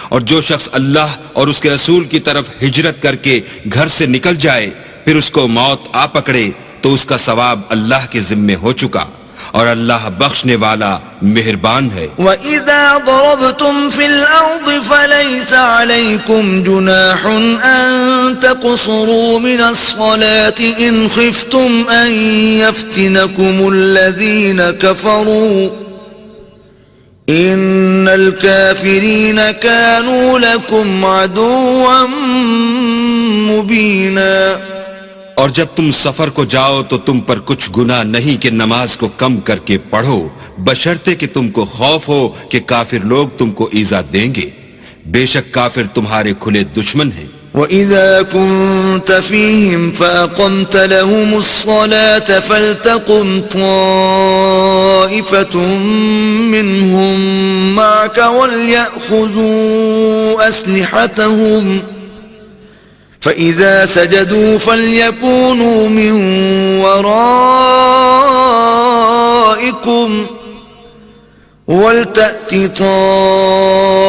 اور جو شخص اللہ اور اس کے رسول کی طرف ہجرت کر کے گھر سے نکل جائے پھر اس کو موت آ پکڑے تو اس کا ثواب اللہ کے ذمے ہو چکا، اور اللہ بخشنے والا مہربان ہے. وَإِذَا ضَرَبْتُمْ فِي الْأَرْضِ فَلَيْسَ عَلَيْكُمْ جُنَاحٌ أَن تَقْصُرُوا مِنَ الصَّلَاةِ إِنْ خِفْتُمْ أَن يَفْتِنَكُمُ الَّذِينَ كَفَرُوا إِنَّ الْكَافِرِينَ كَانُوا لَكُمْ عَدُوًّا مُبِينًا. اور جب تم سفر کو جاؤ تو تم پر کچھ گناہ نہیں کہ نماز کو کم کر کے پڑھو، بشرطے کہ تم کو خوف ہو کہ کافر لوگ تم کو ایذا دیں گے، بے شک کافر تمہارے کھلے دشمن ہیں. وَإِذَا كُنْتَ فِيهِمْ فَأَقَمْتَ لَهُمُ الصَّلَاةَ فَلْتَقُمْ طَائِفَةٌ مِّنْهُمْ مَعَكَ وَلْيَأْخُذُوا أَسْلِحَتَهُمْ فَإِذَا سَجَدُوا فَلْيَكُونُوا مِنْ وَرَائِكُمْ وَلْتَأْتِ طَائِفَةٌ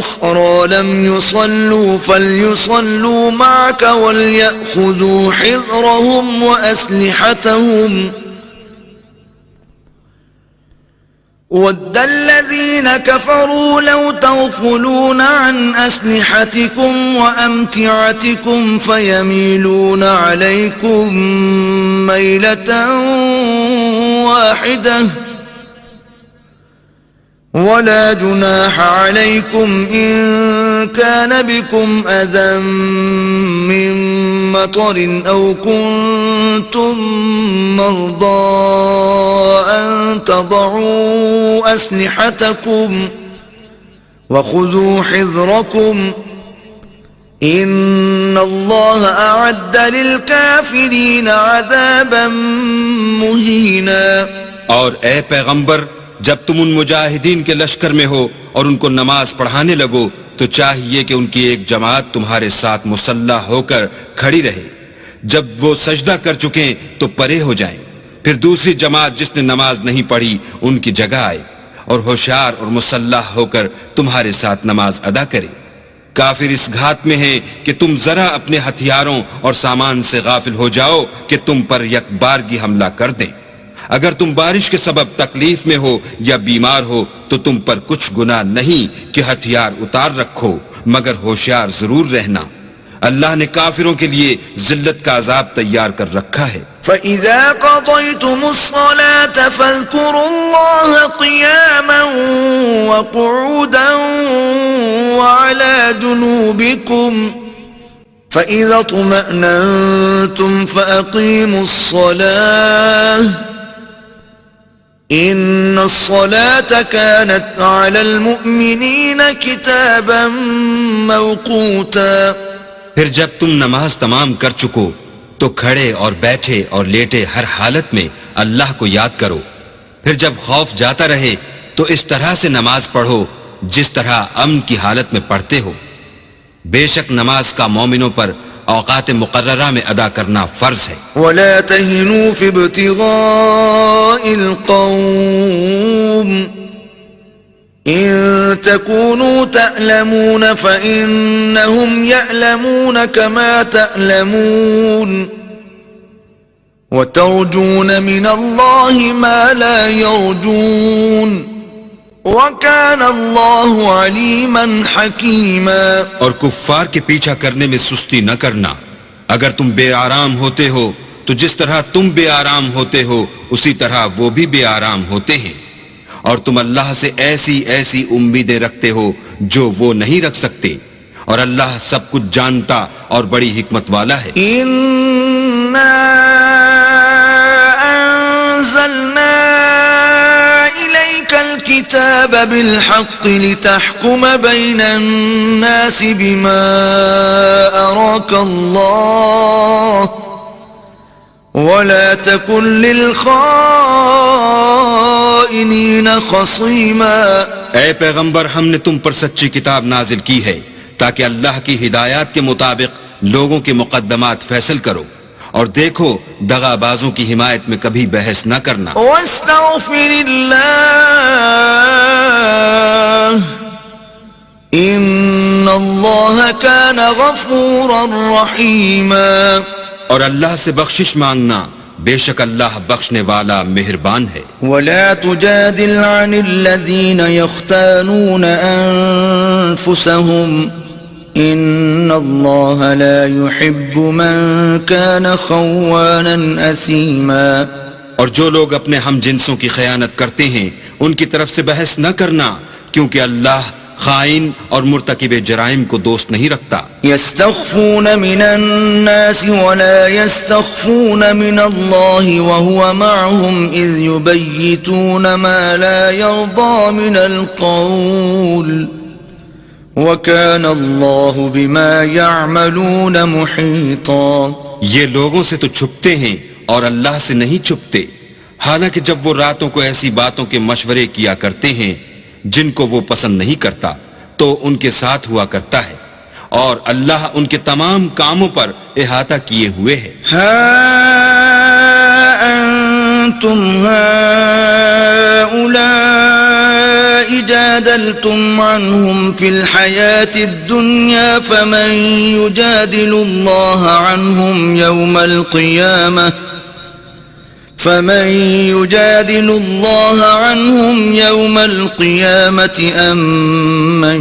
أُخْرَى لَمْ يُصَلُّوا فَلْيُصَلُّوا مَعَكَ وَلْيَأْخُذُوا حِذْرَهُمْ وَأَسْلِحَتَهُمْ وَدَّ الَّذِينَ كَفَرُوا لَوْ تَغْفُلُونَ عَنْ أَسْلِحَتِكُمْ وَأَمْتِعَتِكُمْ فَيَمِيلُونَ عَلَيْكُمْ مَيْلَةً وَاحِدَةً وَلَا جُنَاحَ عَلَيْكُمْ إِن كَانَ بِكُمْ أَذًى مِّن مَّطَرٍ أَوْ كُنتُم مَّرْضَىٰ أَن تَضَعُوا أَسْلِحَتَكُمْ وَخُذُوا حِذْرَكُمْ إِنَّ اللَّهَ أَعَدَّ لِلْكَافِرِينَ عَذَابًا مُّهِينًا. اور اے پیغمبر جب تم ان مجاہدین کے لشکر میں ہو اور ان کو نماز پڑھانے لگو تو چاہیے کہ ان کی ایک جماعت تمہارے ساتھ مسلح ہو کر کھڑی رہے، جب وہ سجدہ کر چکیں تو پرے ہو جائیں، پھر دوسری جماعت جس نے نماز نہیں پڑھی ان کی جگہ آئے اور ہوشیار اور مسلح ہو کر تمہارے ساتھ نماز ادا کرے. کافر اس گھات میں ہیں کہ تم ذرا اپنے ہتھیاروں اور سامان سے غافل ہو جاؤ کہ تم پر یک بارگی حملہ کر دیں. اگر تم بارش کے سبب تکلیف میں ہو یا بیمار ہو تو تم پر کچھ گناہ نہیں کہ ہتھیار اتار رکھو، مگر ہوشیار ضرور رہنا. اللہ نے کافروں کے لیے ذلت کا عذاب تیار کر رکھا ہے. فَإِذَا قَضَيْتُمُ الصَّلَاةَ فَاذْكُرُوا اللَّهَ قِيَامًا وَقُعُودًا وَعَلَى جُنُوبِكُمْ فَإِذَا اطْمَأْنَنْتُمْ فَأَقِيمُوا الصَّلَاةَ إِنَّ الصَّلَاةَ كَانَتْ عَلَى الْمُؤْمِنِينَ كِتَابًا مَوْقُوتًا. پھر جب تم نماز تمام کر چکو تو کھڑے اور بیٹھے اور لیٹے ہر حالت میں اللہ کو یاد کرو. پھر جب خوف جاتا رہے تو اس طرح سے نماز پڑھو جس طرح امن کی حالت میں پڑھتے ہو. بے شک نماز کا مومنوں پر اوقات مقررہ میں ادا کرنا فرض ہے. وَلَا تَهِنُوا فِي ابْتِغَاءِ الْقَوْمِ إِن تَكُونُوا تَأْلَمُونَ فَإِنَّهُمْ يَأْلَمُونَ كَمَا تَأْلَمُونَ وَتَرْجُونَ مِنَ اللَّهِ مَا لَا يَرْجُونَ وَكَانَ اللَّهُ عَلِيمًا حَكِيمًا. اور کفار کے پیچھا کرنے میں سستی نہ کرنا. اگر تم بے آرام ہوتے ہو تو جس طرح تم بے آرام ہوتے ہو اسی طرح وہ بھی بے آرام ہوتے ہیں، اور تم اللہ سے ایسی ایسی امیدیں رکھتے ہو جو وہ نہیں رکھ سکتے، اور اللہ سب کچھ جانتا اور بڑی حکمت والا ہے. إنا أنزلنا إليك الكتاب بالحق لتحكم بين الناس بما أراك الله ولا تكن للخائنين خصيما. اے پیغمبر، ہم نے تم پر سچی کتاب نازل کی ہے تاکہ اللہ کی ہدایات کے مطابق لوگوں کے مقدمات فیصل کرو، اور دیکھو دغا بازوں کی حمایت میں کبھی بحث نہ کرنا. واستغفر الله إن الله كان غفورا رحيما. اور اللہ سے بخشش مانگنا، بے شک اللہ بخشنے والا مہربان ہے. ولا تجادل عن الذين يختانون أنفسهم إن الله لا يحب من كان خوانا أثيما. اور جو لوگ اپنے ہم جنسوں کی خیانت کرتے ہیں ان کی طرف سے بحث نہ کرنا، کیونکہ اللہ خائن اور مرتکب جرائم کو دوست نہیں رکھتا. يستخفون من الناس ولا يستخفون من الله وهو معهم إذ يبيتون ما لا يرضى من القول وَكَانَ اللَّهُ بِمَا يَعْمَلُونَ مُحِيطًا. یہ لوگوں سے تو چھپتے ہیں اور اللہ سے نہیں چھپتے، حالانکہ جب وہ راتوں کو ایسی باتوں کے مشورے کیا کرتے ہیں جن کو وہ پسند نہیں کرتا تو ان کے ساتھ ہوا کرتا ہے، اور اللہ ان کے تمام کاموں پر احاطہ کیے ہوئے ہے. ہَا أَنْتُمْ هَؤُلَاءِ جَادَلْتُمْ عَنْهُمْ فِي الْحَيَاةِ الدُّنْيَا فَمَنْ يُجَادِلُ اللَّهَ عَنْهُمْ يَوْمَ الْقِيَامَةِ أَمْ مَنْ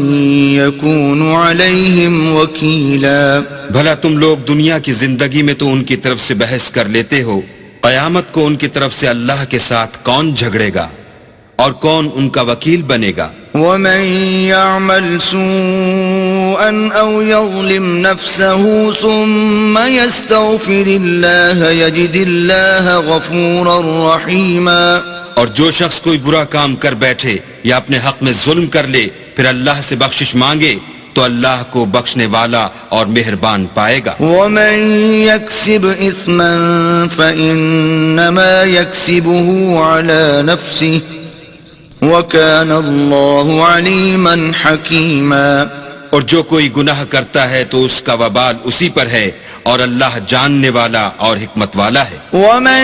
يَكُونُ عَلَيْهِمْ وَكِيلًا. بھلا تم لوگ دنیا کی زندگی میں تو ان کی طرف سے بحث کر لیتے ہو، قیامت کو ان کی طرف سے اللہ کے ساتھ کون جھگڑے گا اور کون ان کا وکیل بنے گا؟ وَمَنْ يَعْمَلْ سُوءًا أَوْ يَظْلِمْ نَفْسَهُ ثُمَّ يَسْتَغْفِرِ اللَّهَ يَجِدِ اللَّهَ غَفُورًا رَحِيمًا. اور جو شخص کوئی برا کام کر بیٹھے یا اپنے حق میں ظلم کر لے پھر اللہ سے بخشش مانگے تو اللہ کو بخشنے والا اور مہربان پائے گا. وَمَنْ يَكْسِبْ إِثْمًا فَإِنَّمَا يَكْسِبُهُ عَلَى نَفْسِهِ وَكَانَ اللَّهُ عَلِيمًا حَكِيمًا. اور جو کوئی گناہ کرتا ہے تو اس کا وبال اسی پر ہے، اور اللہ جاننے والا اور حکمت والا ہے. وَمَنْ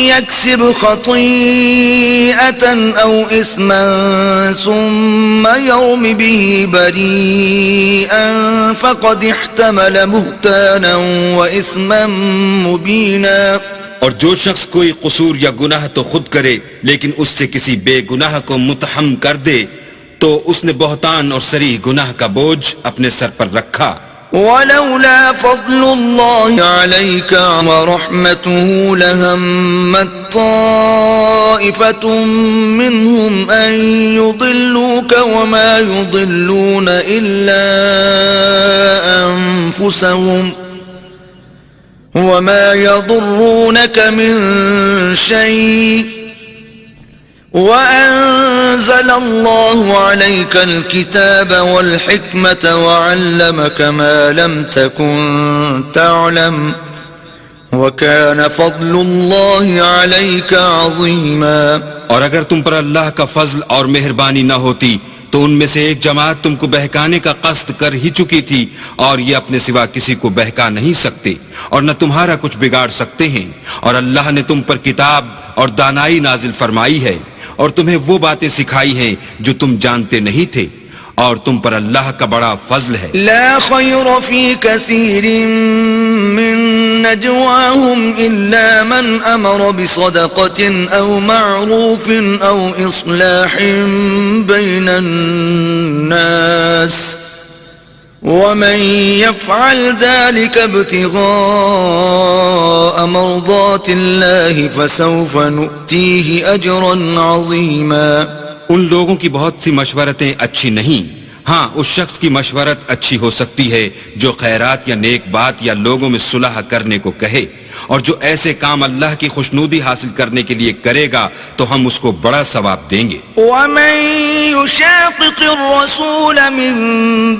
يَكْسِبْ خَطِيئَةً أَوْ إِثْمًا ثُمَّ يَرْمِ بِهِ بَرِيئًا فَقَدِ احْتَمَلَ بُهْتَانًا وَإِثْمًا مُبِينًا. اور جو شخص کوئی قصور یا گناہ تو خود کرے لیکن اس سے کسی بے گناہ کو متہم کر دے تو اس نے بہتان اور صریح گناہ کا بوجھ اپنے سر پر رکھا. وَلَوْلَا فَضْلُ اللَّهِ عَلَيْكَ وَرَحْمَتُهُ لَهَمَّتْ طَائِفَةٌ مِّنْهُمْ أَن يُضِلُّوكَ وَمَا يُضِلُّونَ إِلَّا أَنفُسَهُمْ وَمَا يَضُرُّونَكَ مِن شَيْءٍ وَأَنزَلَ اللَّهُ عَلَيْكَ الْكِتَابَ وَالْحِكْمَةَ وَعَلَّمَكَ مَا لَمْ تَكُنْ تَعْلَمُ وَكَانَ فَضْلُ اللَّهِ عَلَيْكَ عَظِيمًا. اور اگر تم پر اللہ کا فضل اور مہربانی نہ ہوتی تو ان میں سے ایک جماعت تم کو بہکانے کا قصد کر ہی چکی تھی، اور یہ اپنے سوا کسی کو بہکا نہیں سکتے اور نہ تمہارا کچھ بگاڑ سکتے ہیں. اور اللہ نے تم پر کتاب اور دانائی نازل فرمائی ہے اور تمہیں وہ باتیں سکھائی ہیں جو تم جانتے نہیں تھے، اور تم پر اللہ کا بڑا فضل ہے. لا خیر فی کثیر من نجواہم الا من امر بصدقة او معروف او اصلاح بین الناس ومن يفعل ذلك ابتغاء مرضات الله فسوف نؤتيه اجرا عظيما. ان لوگوں کی بہت سی مشورتیں اچھی نہیں، ہاں اس شخص کی مشورت اچھی ہو سکتی ہے جو خیرات یا نیک بات یا لوگوں میں صلح کرنے کو کہے، اور جو ایسے کام اللہ کی خوشنودی حاصل کرنے کے لیے کرے گا تو ہم اس کو بڑا ثواب دیں گے۔ ومن يشاقق الرسول من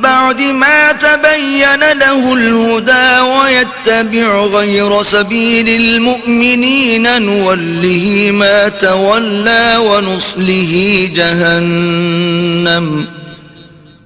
بعد ما تبين له الهدى ويتبع غير سبيل المؤمنين نوله ما تولى ونصله جهنم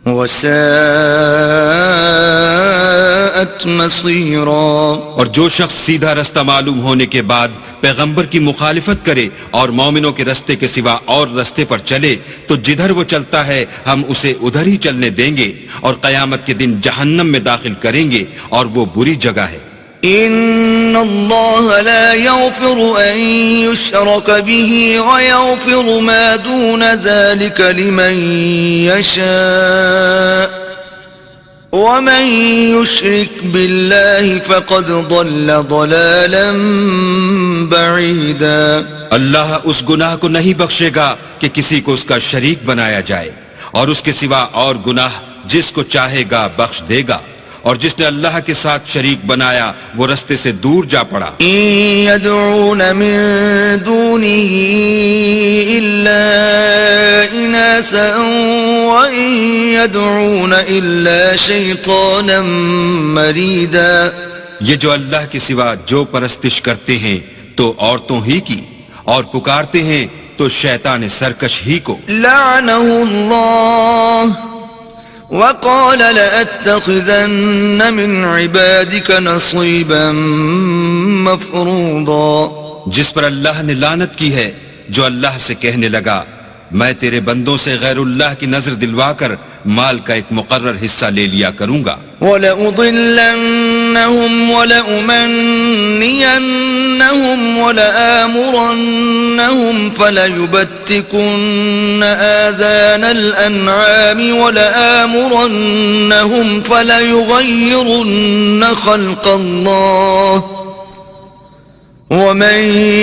وساءت مصيرا۔ اور جو شخص سیدھا رستہ معلوم ہونے کے بعد پیغمبر کی مخالفت کرے اور مومنوں کے رستے کے سوا اور رستے پر چلے تو جدھر وہ چلتا ہے ہم اسے ادھر ہی چلنے دیں گے، اور قیامت کے دن جہنم میں داخل کریں گے، اور وہ بری جگہ ہے۔ ان اللہ لا يغفر ان يشرك به ويغفر ما دون ذلك لمن يشاء ومن يشرك بالله فقد ضل ضلالا بعيدا۔ اللہ اس گناہ کو نہیں بخشے گا کہ کسی کو اس کا شریک بنایا جائے، اور اس کے سوا اور گناہ جس کو چاہے گا بخش دے گا، اور جس نے اللہ کے ساتھ شریک بنایا وہ رستے سے دور جا پڑا۔ إن يدعون من دونه إلا إناثا وإن يدعون إلا شيطانا مريدا۔ یہ جو اللہ کے سوا جو پرستش کرتے ہیں تو عورتوں ہی کی، اور پکارتے ہیں تو شیطان سرکش ہی کو۔ لعنه الله وقال لأتخذن من عبادك نصيبا مفروضا۔ جس پر اللہ نے لعنت کی ہے، جو اللہ سے کہنے لگا میں تیرے بندوں سے غیر اللہ کی نظر دلوا کر مال کا ایک مقرر حصہ لے لیا کروں گا۔ وَلَأُضِلَّنَّهُمْ وَلَأُمَنِّيَنَّهُمْ وَلَآمُرَنَّهُمْ فَلَيُبَتِّكُنَّ آذَانَ الْأَنْعَامِ وَلَآمُرَنَّهُمْ فَلَيُغَيِّرُنَّ خَلْقَ اللَّهِ وَمَن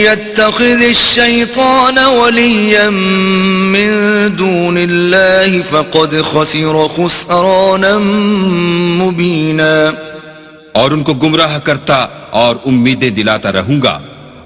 يَتَّخِذِ الشَّيْطَانَ وَلِيًّا مِّن دُونِ اللَّهِ فَقَدْ خَسِرَ خُسْرَانًا مُبِينًا۔ اور ان کو گمراہ کرتا اور امیدیں دلاتا رہوں گا،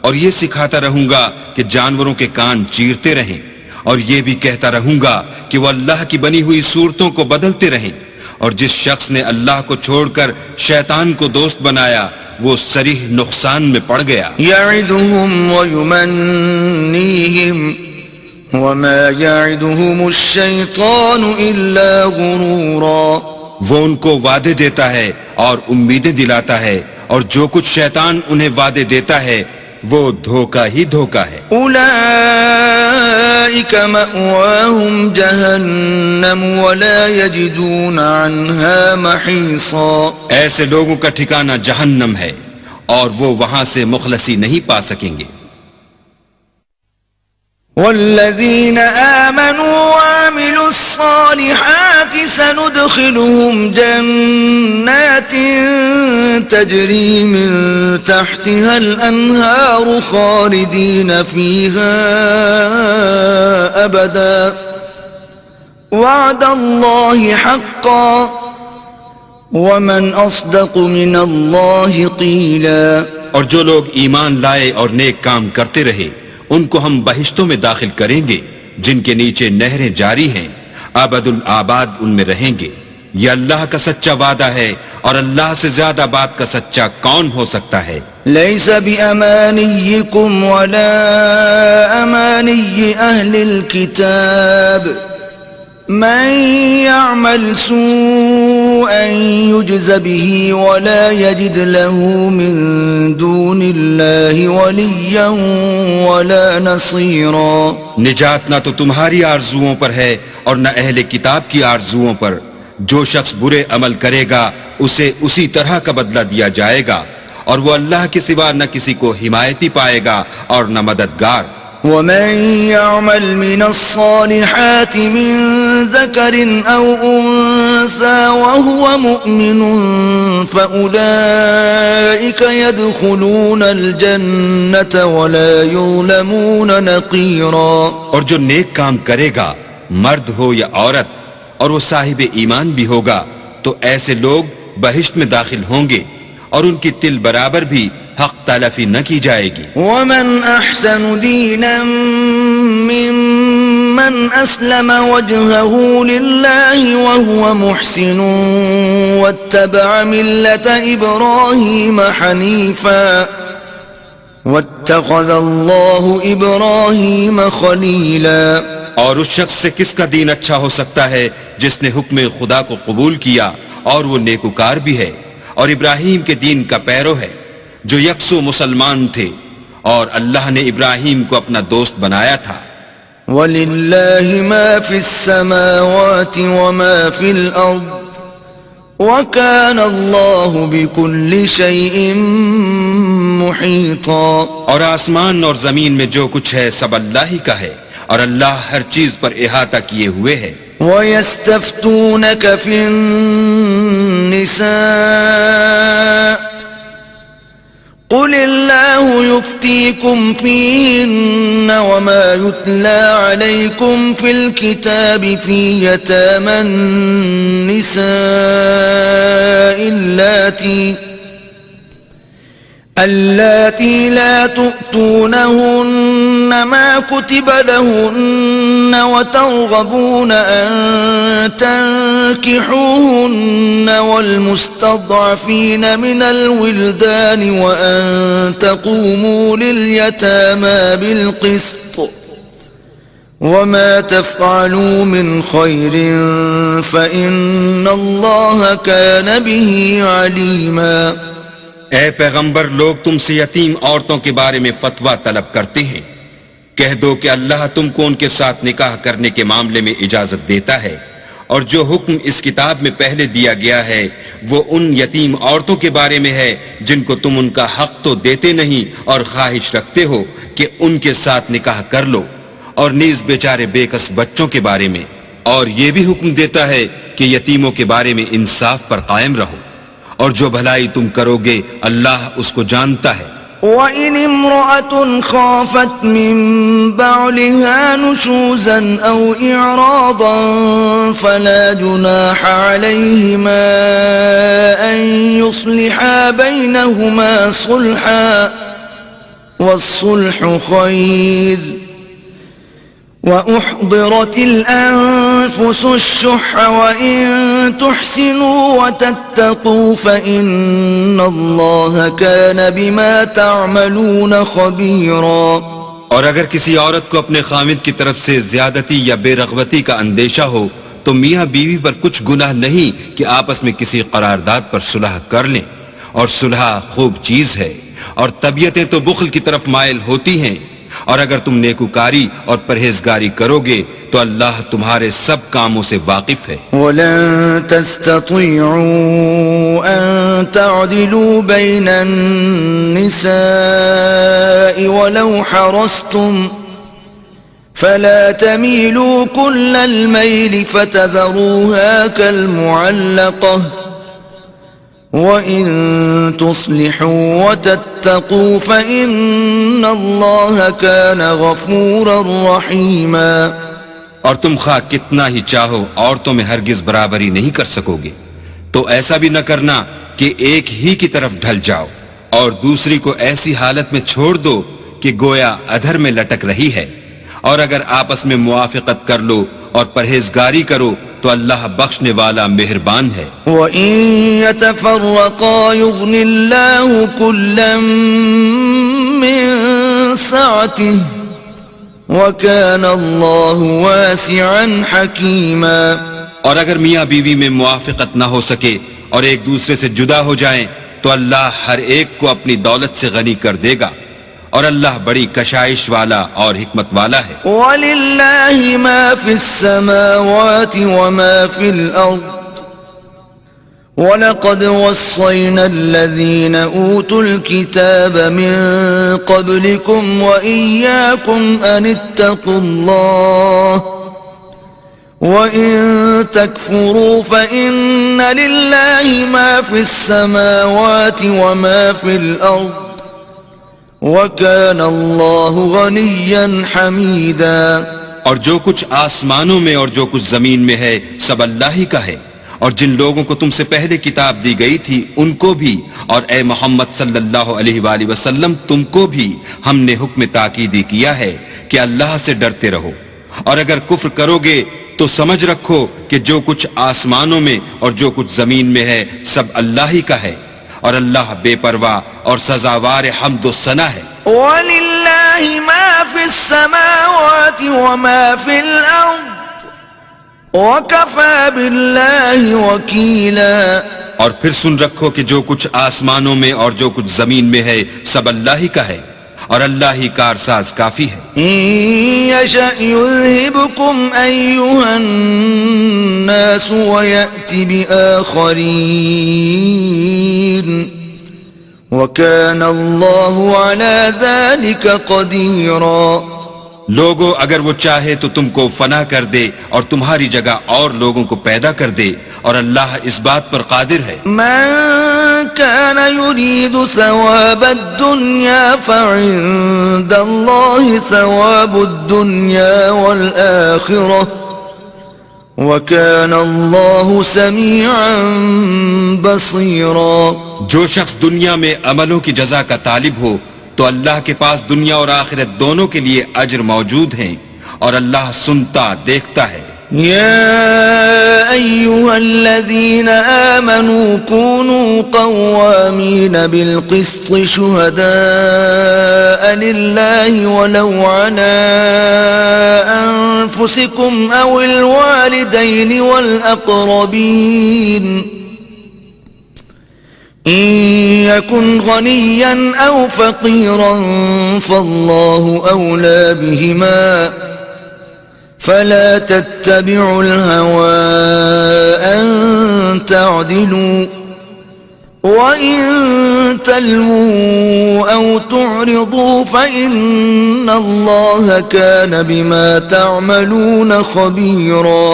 اور یہ سکھاتا رہوں گا کہ جانوروں کے کان چیرتے رہیں، اور یہ بھی کہتا رہوں گا کہ وہ اللہ کی بنی ہوئی صورتوں کو بدلتے رہیں، اور جس شخص نے اللہ کو چھوڑ کر شیطان کو دوست بنایا وہ صریح نقصان میں پڑ گیا۔ یعدہم ویمنیہم وما یعدہم الشیطان الا غرورا۔ وہ ان کو وعدے دیتا ہے اور امیدیں دلاتا ہے، اور جو کچھ شیطان انہیں وعدے دیتا ہے وہ دھوکہ ہی دھوکہ ہے۔ اولئک مأواہم جہنم ولا یجدون عنہا محیصا۔ ایسے لوگوں کا ٹھکانہ جہنم ہے اور وہ وہاں سے مخلصی نہیں پا سکیں گے۔ والذین آمنوا وعملوا الصالحات سندخلهم جنات تجری من تحتها الانہار خالدین فیہا ابدا وعد اللہ حقا ومن اصدق من اللہ قیلا۔ اور جو لوگ ایمان لائے اور نیک کام کرتے رہے ان کو ہم بہشتوں میں داخل کریں گے جن کے نیچے نہریں جاری ہیں، ابد الآباد ان میں رہیں گے۔ یہ اللہ کا سچا وعدہ ہے، اور اللہ سے زیادہ بات کا سچا کون ہو سکتا ہے؟ لیس بأمانیکم ولا امانی اہل الكتاب من يعمل سوءا يجز به ولا يجد له من دون الله وليا ولا نصيرا۔ نجات نہ تو تمہاری آرزوؤں پر ہے اور نہ اہل کتاب کی آرزوؤں پر۔ جو شخص برے عمل کرے گا اسے اسی طرح کا بدلہ دیا جائے گا، اور وہ اللہ کے سوا نہ کسی کو حمایتی پائے گا اور نہ مددگار۔ ومن يعمل من الصالحات من ذكر أو أنثى وهو مؤمن فأولئك يدخلون الجنة ولا يظلمون نقيرا۔ اور جو نیک کام کرے گا مرد ہو یا عورت اور وہ صاحب ایمان بھی ہوگا تو ایسے لوگ بہشت میں داخل ہوں گے اور ان کی تل برابر بھی حق تلافی نہ کی جائے گی. ومن احسن دینا ممن اسلم وجهه لله وهو محسن واتبع ملة ابراہیم حنیفا واتخذ اللہ ابراہیم خلیلا. اور اس شخص سے کس کا دین اچھا ہو سکتا ہے جس نے حکم خدا کو قبول کیا اور وہ نیکوکار بھی ہے اور ابراہیم کے دین کا پیرو ہے جو یکسو مسلمان تھے اور اللہ نے ابراہیم کو اپنا دوست بنایا تھا. وَلِلَّهِ مَا فِي السَّمَاوَاتِ وَمَا فِي الْأَرْضِ وَكَانَ اللَّهُ بِكُلِّ شَيْءٍ مُحِيطًا. اور آسمان اور زمین میں جو کچھ ہے سب اللہ ہی کا ہے اور اللہ ہر چیز پر احاطہ کیے ہوئے ہے. وَيَسْتَفْتُونَكَ فِي النِّسَاءِ قُلِ اللَّهُ يُفْتِيكُمْ فِيهِنَّ وَمَا يُتْلَى عَلَيْكُمْ فِي الْكِتَابِ فِي يَتَامَى النِّسَاءِ اللَّاتِي لَا تُؤْتُونَهُنَّ مَا كُتِبَ لَهُنَّ وَتَرْغَبُونَ أَن تَنكِحُوهُنَّ وَالْمُسْتَضْعَفِينَ مِنَ الْوِلْدَانِ وَأَن تَقُومُوا لِلْيَتَامَى بِالْقِسْطِ وَمَا تَفْعَلُوا مِنْ خَيْرٍ فَإِنَّ اللَّهَ كَانَ بِهِ عَلِيمًا. اے پیغمبر لوگ تم سے یتیم عورتوں کے بارے میں فتویٰ طلب کرتے ہیں. کہہ دو کہ اللہ تم کو ان کے ساتھ نکاح کرنے کے معاملے میں اجازت دیتا ہے اور جو حکم اس کتاب میں پہلے دیا گیا ہے وہ ان یتیم عورتوں کے بارے میں ہے جن کو تم ان کا حق تو دیتے نہیں اور خواہش رکھتے ہو کہ ان کے ساتھ نکاح کر لو، اور نیز بیچارے بے کس بچوں کے بارے میں، اور یہ بھی حکم دیتا ہے کہ یتیموں کے بارے میں انصاف پر قائم رہو، اور جو بھلائی تم کرو گے اللہ اس کو جانتا ہے. وَإِنِ امْرَأَةٌ خَافَتْ مِن بَعْلِهَا نُشُوزًا أَوْ إِعْرَاضًا فَلَا جُنَاحَ عَلَيْهِمَا أَن يُصْلِحَا بَيْنَهُمَا صُلْحًا وَالصُّلْحُ خَيْرٌ وَأُحْضِرَتِ الْأَنفُسُ الشُّحَّ وَإِن تُحْسِنُوا وَتَتَّقُوا فَإِنَّ اللَّهَ كَانَ بِمَا تَعْمَلُونَ خَبِيرًا. اور اگر کسی عورت کو اپنے خاوند کی طرف سے زیادتی یا بے رغبتی کا اندیشہ ہو تو میاں بیوی پر کچھ گناہ نہیں کہ آپس میں کسی قرارداد پر صلح کر لیں، اور صلح خوب چیز ہے، اور طبیعتیں تو بخل کی طرف مائل ہوتی ہیں، اور اگر تم نیکوکاری اور پرہیزگاری کرو گے تو اللہ تمہارے سب کاموں سے واقف ہے. وَلَن تَسْتَطِيعُوا أَن تَعْدِلُوا بَيْنَ النِّسَاءِ وَلَوْ حَرَصْتُمْ فَلَا تَمِيلُوا كُلَّ الْمَيْلِ فَتَذَرُوهَا كَالْمُعَلَّقَةِ وَإِن تُصْلِحُوا وَتَتَّقُوا فَإِنَّ اللَّهَ كَانَ غَفُورًا رَحِيمًا. اور تم خواہ کتنا ہی چاہو عورتوں میں ہرگز برابری نہیں کر سکو گے، تو ایسا بھی نہ کرنا کہ ایک ہی کی طرف ڈھل جاؤ اور دوسری کو ایسی حالت میں چھوڑ دو کہ گویا ادھر میں لٹک رہی ہے، اور اگر آپس میں موافقت کر لو اور پرہیزگاری کرو تو اللہ بخشنے والا مہربان ہے. وَإِن يَتَفَرَّقَا يُغْنِ اللَّهُ كُلًّا مِّن سَعَتِهِ وَكَانَ اللَّهُ وَاسِعًا حَكِيمًا. اور اگر میاں بیوی میں موافقت نہ ہو سکے اور ایک دوسرے سے جدا ہو جائیں تو اللہ ہر ایک کو اپنی دولت سے غنی کر دے گا، اور اللہ بڑی کشائش والا اور حکمت والا ہے. وَلِلَّهِ مَا فِي السَّمَاوَاتِ وَمَا فِي الْأَرْضِ وَلَقَدْ وَصَّيْنَا الَّذِينَ أُوتُوا الْكِتَابَ مِن قَبْلِكُمْ وَإِيَّاكُمْ أَنِ اتَّقُوا اللَّهَ وَإِن تَكْفُرُوا فَإِنَّ لِلَّهِ مَا فِي السَّمَاوَاتِ وَمَا فِي الْأَرْضِ وَكَانَ اللَّهُ غَنِيًّا حَمِيدًا. اور جو کچھ آسمانوں میں اور جو کچھ زمین میں ہے سب اللہ ہی کا ہے، اور جن لوگوں کو تم سے پہلے کتاب دی گئی تھی ان کو بھی، اور اے محمد صلی اللہ علیہ وآلہ وسلم تم کو بھی ہم نے حکم تاکیدی کیا ہے کہ اللہ سے ڈرتے رہو، اور اگر کفر کرو گے تو سمجھ رکھو کہ جو کچھ آسمانوں میں اور جو کچھ زمین میں ہے سب اللہ ہی کا ہے، اور اللہ بے پرواہ اور سزاوار حمد و ثنا ہے۔ وَلِلَّهِ مَا فِي السَّمَاوَاتِ وَمَا فِي الْأَرْضِ وَكَفَى بِاللَّهِ وَكِيلًا۔ اور پھر سن رکھو کہ جو کچھ آسمانوں میں اور جو کچھ زمین میں ہے سب اللہ ہی کا ہے، اور اللہ ہی کارساز کافی ہے۔ إِن يَشَأْ يُذْهِبْكُمْ أَيُّهَا النَّاسُ وَيَأْتِ بِآخَرِينَ وَكَانَ اللَّهُ عَلَى ذَلِكَ قَدِيرًا۔ لوگو اگر وہ چاہے تو تم کو فنا کر دے اور تمہاری جگہ اور لوگوں کو پیدا کر دے، اور اللہ اس بات پر قادر ہے۔ من كان يريد ثواب الدنيا فعند الله ثواب الدنيا والآخرة وكان الله سميعا بصيرا۔ جو شخص دنیا میں عملوں کی جزا کا طالب ہو تو اللہ کے پاس دنیا اور آخرت دونوں کے لیے اجر موجود ہیں، اور اللہ سنتا دیکھتا ہے۔ يا أيها الذين آمنوا كونوا قوامين بالقسط شهداء لله ولو على أنفسكم أو الوالدين والأقربين إن يكن غنيا أو فقيرا فالله أولى بهما فلا تتبعوا الهوى أن تعدلوا وإن تلووا أو تعرضوا فإن الله كان بما تعملون خبيرا۔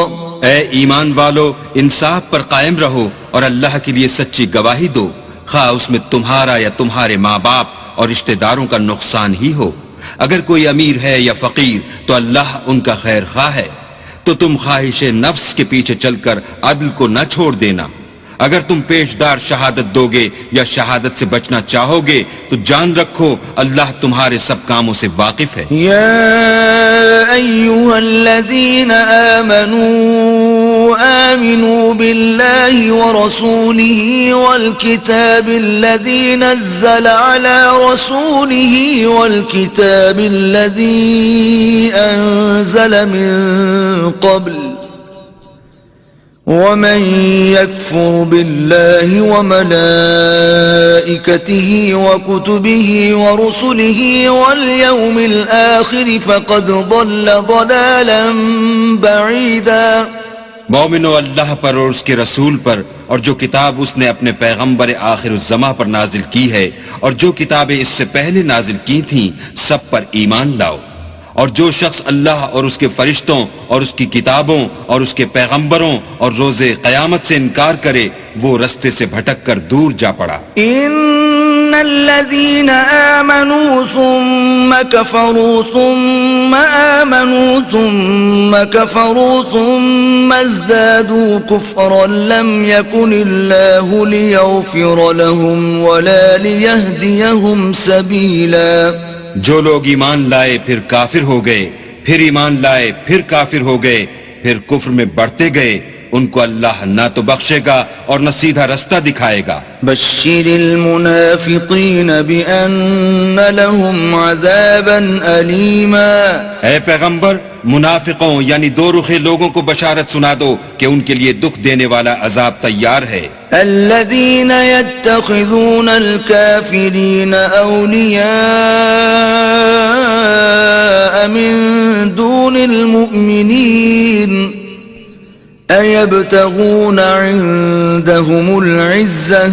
اے ایمان والو، انصاف پر قائم رہو اور اللہ کے لیے سچی گواہی دو، خواہ اس میں تمہارا یا تمہارے ماں باپ اور رشتہ داروں کا نقصان ہی ہو۔ اگر کوئی امیر ہے یا فقیر تو اللہ ان کا خیر خواہ ہے، تو تم خواہش نفس کے پیچھے چل کر عدل کو نہ چھوڑ دینا۔ اگر تم پیشدار شہادت دو گے یا شہادت سے بچنا چاہو گے تو جان رکھو اللہ تمہارے سب کاموں سے واقف ہے۔ یا ایھا الذین آمنوا باللہ ورسولہ والکتاب الذی نزل علی رسولہ والکتاب الذی انزل من قبل ومن يكفر بالله وملائكته وكتبه ورسله واليوم الآخر فقد ضل ضلالا بعيدا۔ مومنو، اللہ پر اور اس کے رسول پر اور جو کتاب اس نے اپنے پیغمبر آخر الزماں پر نازل کی ہے اور جو کتابیں اس سے پہلے نازل کی تھیں سب پر ایمان لاؤ، اور جو شخص اللہ اور اس کے فرشتوں اور اس کی کتابوں اور اس کے پیغمبروں اور روز قیامت سے انکار کرے وہ رستے سے بھٹک کر دور جا پڑا۔ ان الذين آمنوا ثم كفروا ثم آمنوا ثم كفروا ثم ازدادوا كفرا لم يكن الله ليغفر لهم ولا ليهديهم سبيلا۔ جو لوگ ایمان لائے پھر کافر ہو گئے، پھر ایمان لائے پھر کافر ہو گئے، پھر کفر میں بڑھتے گئے، ان کو اللہ نہ تو بخشے گا اور نہ سیدھا رستہ دکھائے گا۔ بشر المنافقین بأن لهم عذابا علیما۔ اے پیغمبر، منافقوں یعنی دو رخے لوگوں کو بشارت سنا دو کہ ان کے لیے دکھ دینے والا عذاب تیار ہے۔ الذين يتخذون الكافرين أولياء من دون المؤمنين أيبتغون عندهم العزة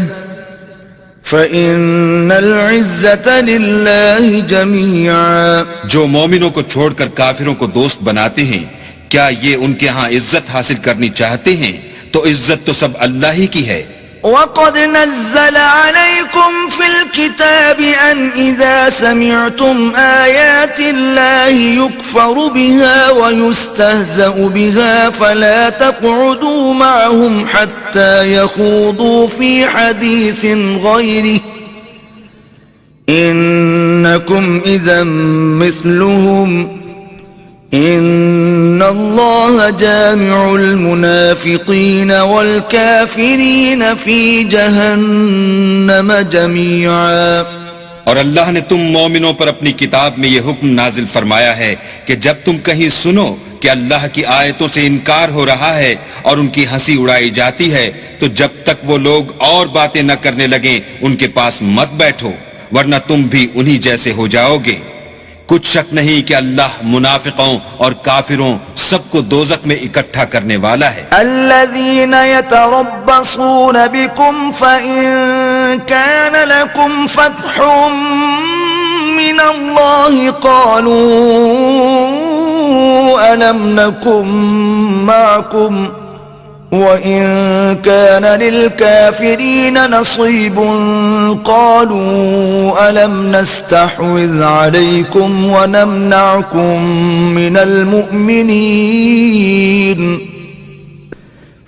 فإن العزة لله جميعا۔ جو مومنوں کو چھوڑ کر کافروں کو دوست بناتے ہیں، کیا یہ ان کے ہاں عزت حاصل کرنی چاہتے ہیں؟ تو عزت تو سب اللہ ہی کی ہے۔ وَقَدْ نَزَّلَ عَلَيْكُمْ فِي الْكِتَابِ أَنْ إِذَا سَمِعْتُمْ آيَاتِ اللَّهِ يُكْفَرُ بِهَا وَيُسْتَهْزَأُ بِهَا فَلَا تَقْعُدُوا مَعَهُمْ حَتَّى يَخُوضُوا فِي حَدِيثٍ غَيْرِهِ إِنَّكُمْ إِذًا مِثْلُهُمْ إِنَّ اللَّهَ جَامِعُ الْمُنَافِقِينَ وَالْكَافِرِينَ فِي جَهَنَّمَ جَمِيعًا۔ اور اللہ نے تم مومنوں پر اپنی کتاب میں یہ حکم نازل فرمایا ہے کہ جب تم کہیں سنو کہ اللہ کی آیتوں سے انکار ہو رہا ہے اور ان کی ہنسی اڑائی جاتی ہے تو جب تک وہ لوگ اور باتیں نہ کرنے لگیں ان کے پاس مت بیٹھو، ورنہ تم بھی انہی جیسے ہو جاؤ گے۔ کچھ شک نہیں کہ اللہ منافقوں اور کافروں سب کو دوزخ میں اکٹھا کرنے والا ہے۔ الذين يتربصون بكم فإن كان لكم فتح من الله قالوا ألم نكن معكم وَإِن كَانَ لِلْكَافِرِينَ نَصِيبٌ قَالُوا أَلَمْ نَسْتَحْوِذْ عَلَيْكُمْ وَنَمْنَعْكُمْ مِنَ الْمُؤْمِنِينَ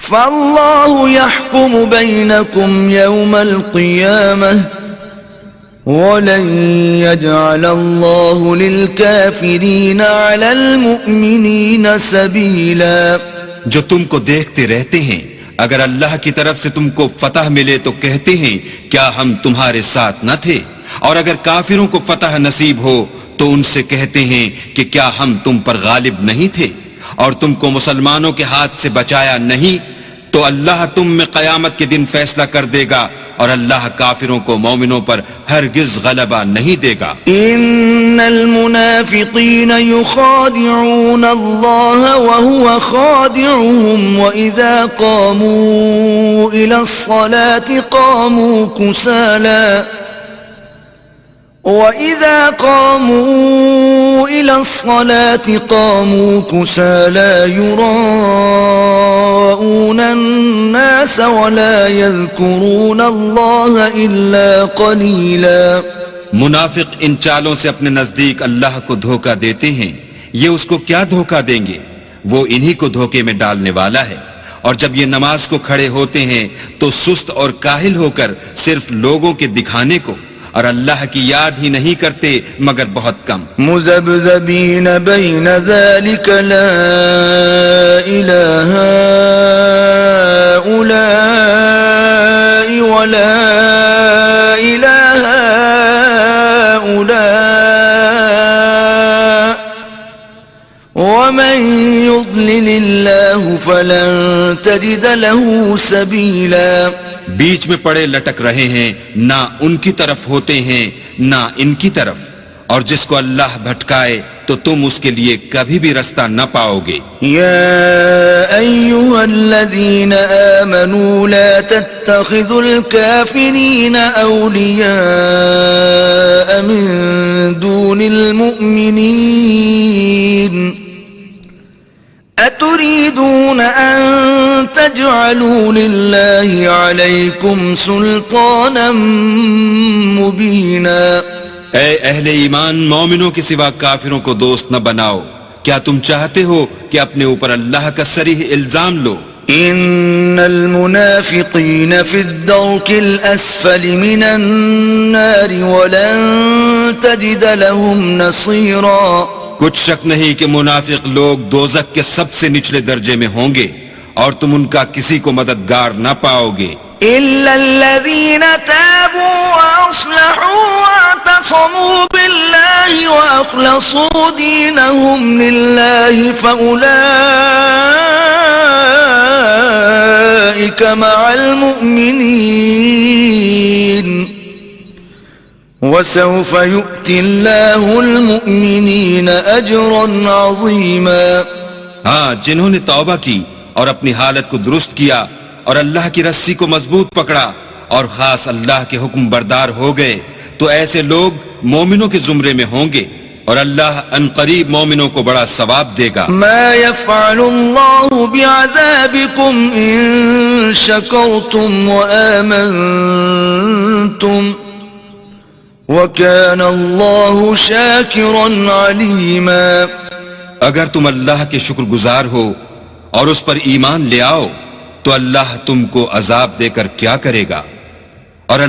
فَاللَّهُ يَحْكُمُ بَيْنَكُمْ يَوْمَ الْقِيَامَةِ وَلَنْ يَجْعَلَ اللَّهُ لِلْكَافِرِينَ عَلَى الْمُؤْمِنِينَ سَبِيلًا۔ جو تم کو دیکھتے رہتے ہیں، اگر اللہ کی طرف سے تم کو فتح ملے تو کہتے ہیں کیا ہم تمہارے ساتھ نہ تھے، اور اگر کافروں کو فتح نصیب ہو تو ان سے کہتے ہیں کہ کیا ہم تم پر غالب نہیں تھے اور تم کو مسلمانوں کے ہاتھ سے بچایا نہیں، تو اللہ تم میں قیامت کے دن فیصلہ کر دے گا اور اللہ کافروں کو مومنوں پر ہرگز غلبہ نہیں دے گا۔ ان المنافقین یخادعون اللہ وهو خادعهم واذا قاموا الى الصلاة قاموا كسالى وَإِذَا قَامُوا إِلَى الصَّلَاةِ قَامُوا كُسَالَى يُرَاءُونَ النَّاسَ وَلَا يَذْكُرُونَ اللَّهَ إِلَّا قَلِيلًا۔ منافق ان چالوں سے اپنے نزدیک اللہ کو دھوکہ دیتے ہیں، یہ اس کو کیا دھوکہ دیں گے، وہ انہی کو دھوکے میں ڈالنے والا ہے۔ اور جب یہ نماز کو کھڑے ہوتے ہیں تو سست اور کاہل ہو کر صرف لوگوں کے دکھانے کو اور اللہ کی یاد ہی نہیں کرتے مگر بہت کم۔ مذبذبین بین ذلک لا الہ هؤلاء ولا الہ هؤلاء ومن يضلل الله فلن تجد له سبیلا۔ بیچ میں پڑے لٹک رہے ہیں، نہ ان کی طرف ہوتے ہیں نہ ان کی طرف، اور جس کو اللہ بھٹکائے تو تم اس کے لیے کبھی بھی رستہ نہ پاؤ گے۔ یا ایھا الذین آمنوا لا تتخذوا الکافرین اولیاء من دون المؤمنین اتريدون ان تجعلوا لله عليكم سلطانا مبينا۔ اے اہل ایمان، مومنوں کے سوا کافروں کو دوست نہ بناؤ، کیا تم چاہتے ہو کہ اپنے اوپر اللہ کا صریح الزام لو؟ ان المنافقین فی الدرک الاسفل من النار ولن تجد لهم نصیرا۔ کچھ شک نہیں کہ منافق لوگ دوزخ کے سب سے نچلے درجے میں ہوں گے اور تم ان کا کسی کو مددگار نہ پاؤ گے۔ إِلَّا الَّذِينَ تَابُوا وَأَصْلَحُوا وَاعْتَصَمُوا بِاللَّهِ وَأَخْلَصُوا دِينَهُمْ لِلَّهِ فَأُولَئِكَ مَعَ الْمُؤْمِنِينَ وَسَوْفَ يُؤْتِ اللَّهُ الْمُؤْمِنِينَ أَجْرًا عَظِيمًا۔ ہاں، جنہوں نے توبہ کی اور اپنی حالت کو درست کیا اور اللہ کی رسی کو مضبوط پکڑا اور خاص اللہ کے حکم بردار ہو گئے تو ایسے لوگ مومنوں کے زمرے میں ہوں گے، اور اللہ عنقریب مومنوں کو بڑا ثواب دے گا. ما يفعل الله بعذابكم إن شكرتم وآمنتم وكان الله شاكرا عليما. اگر تم اللہ کے شکر گزار ہو اور اس پر ایمان لے آؤ تو اللہ تم کو عذاب دے کر کیا کرے گا؟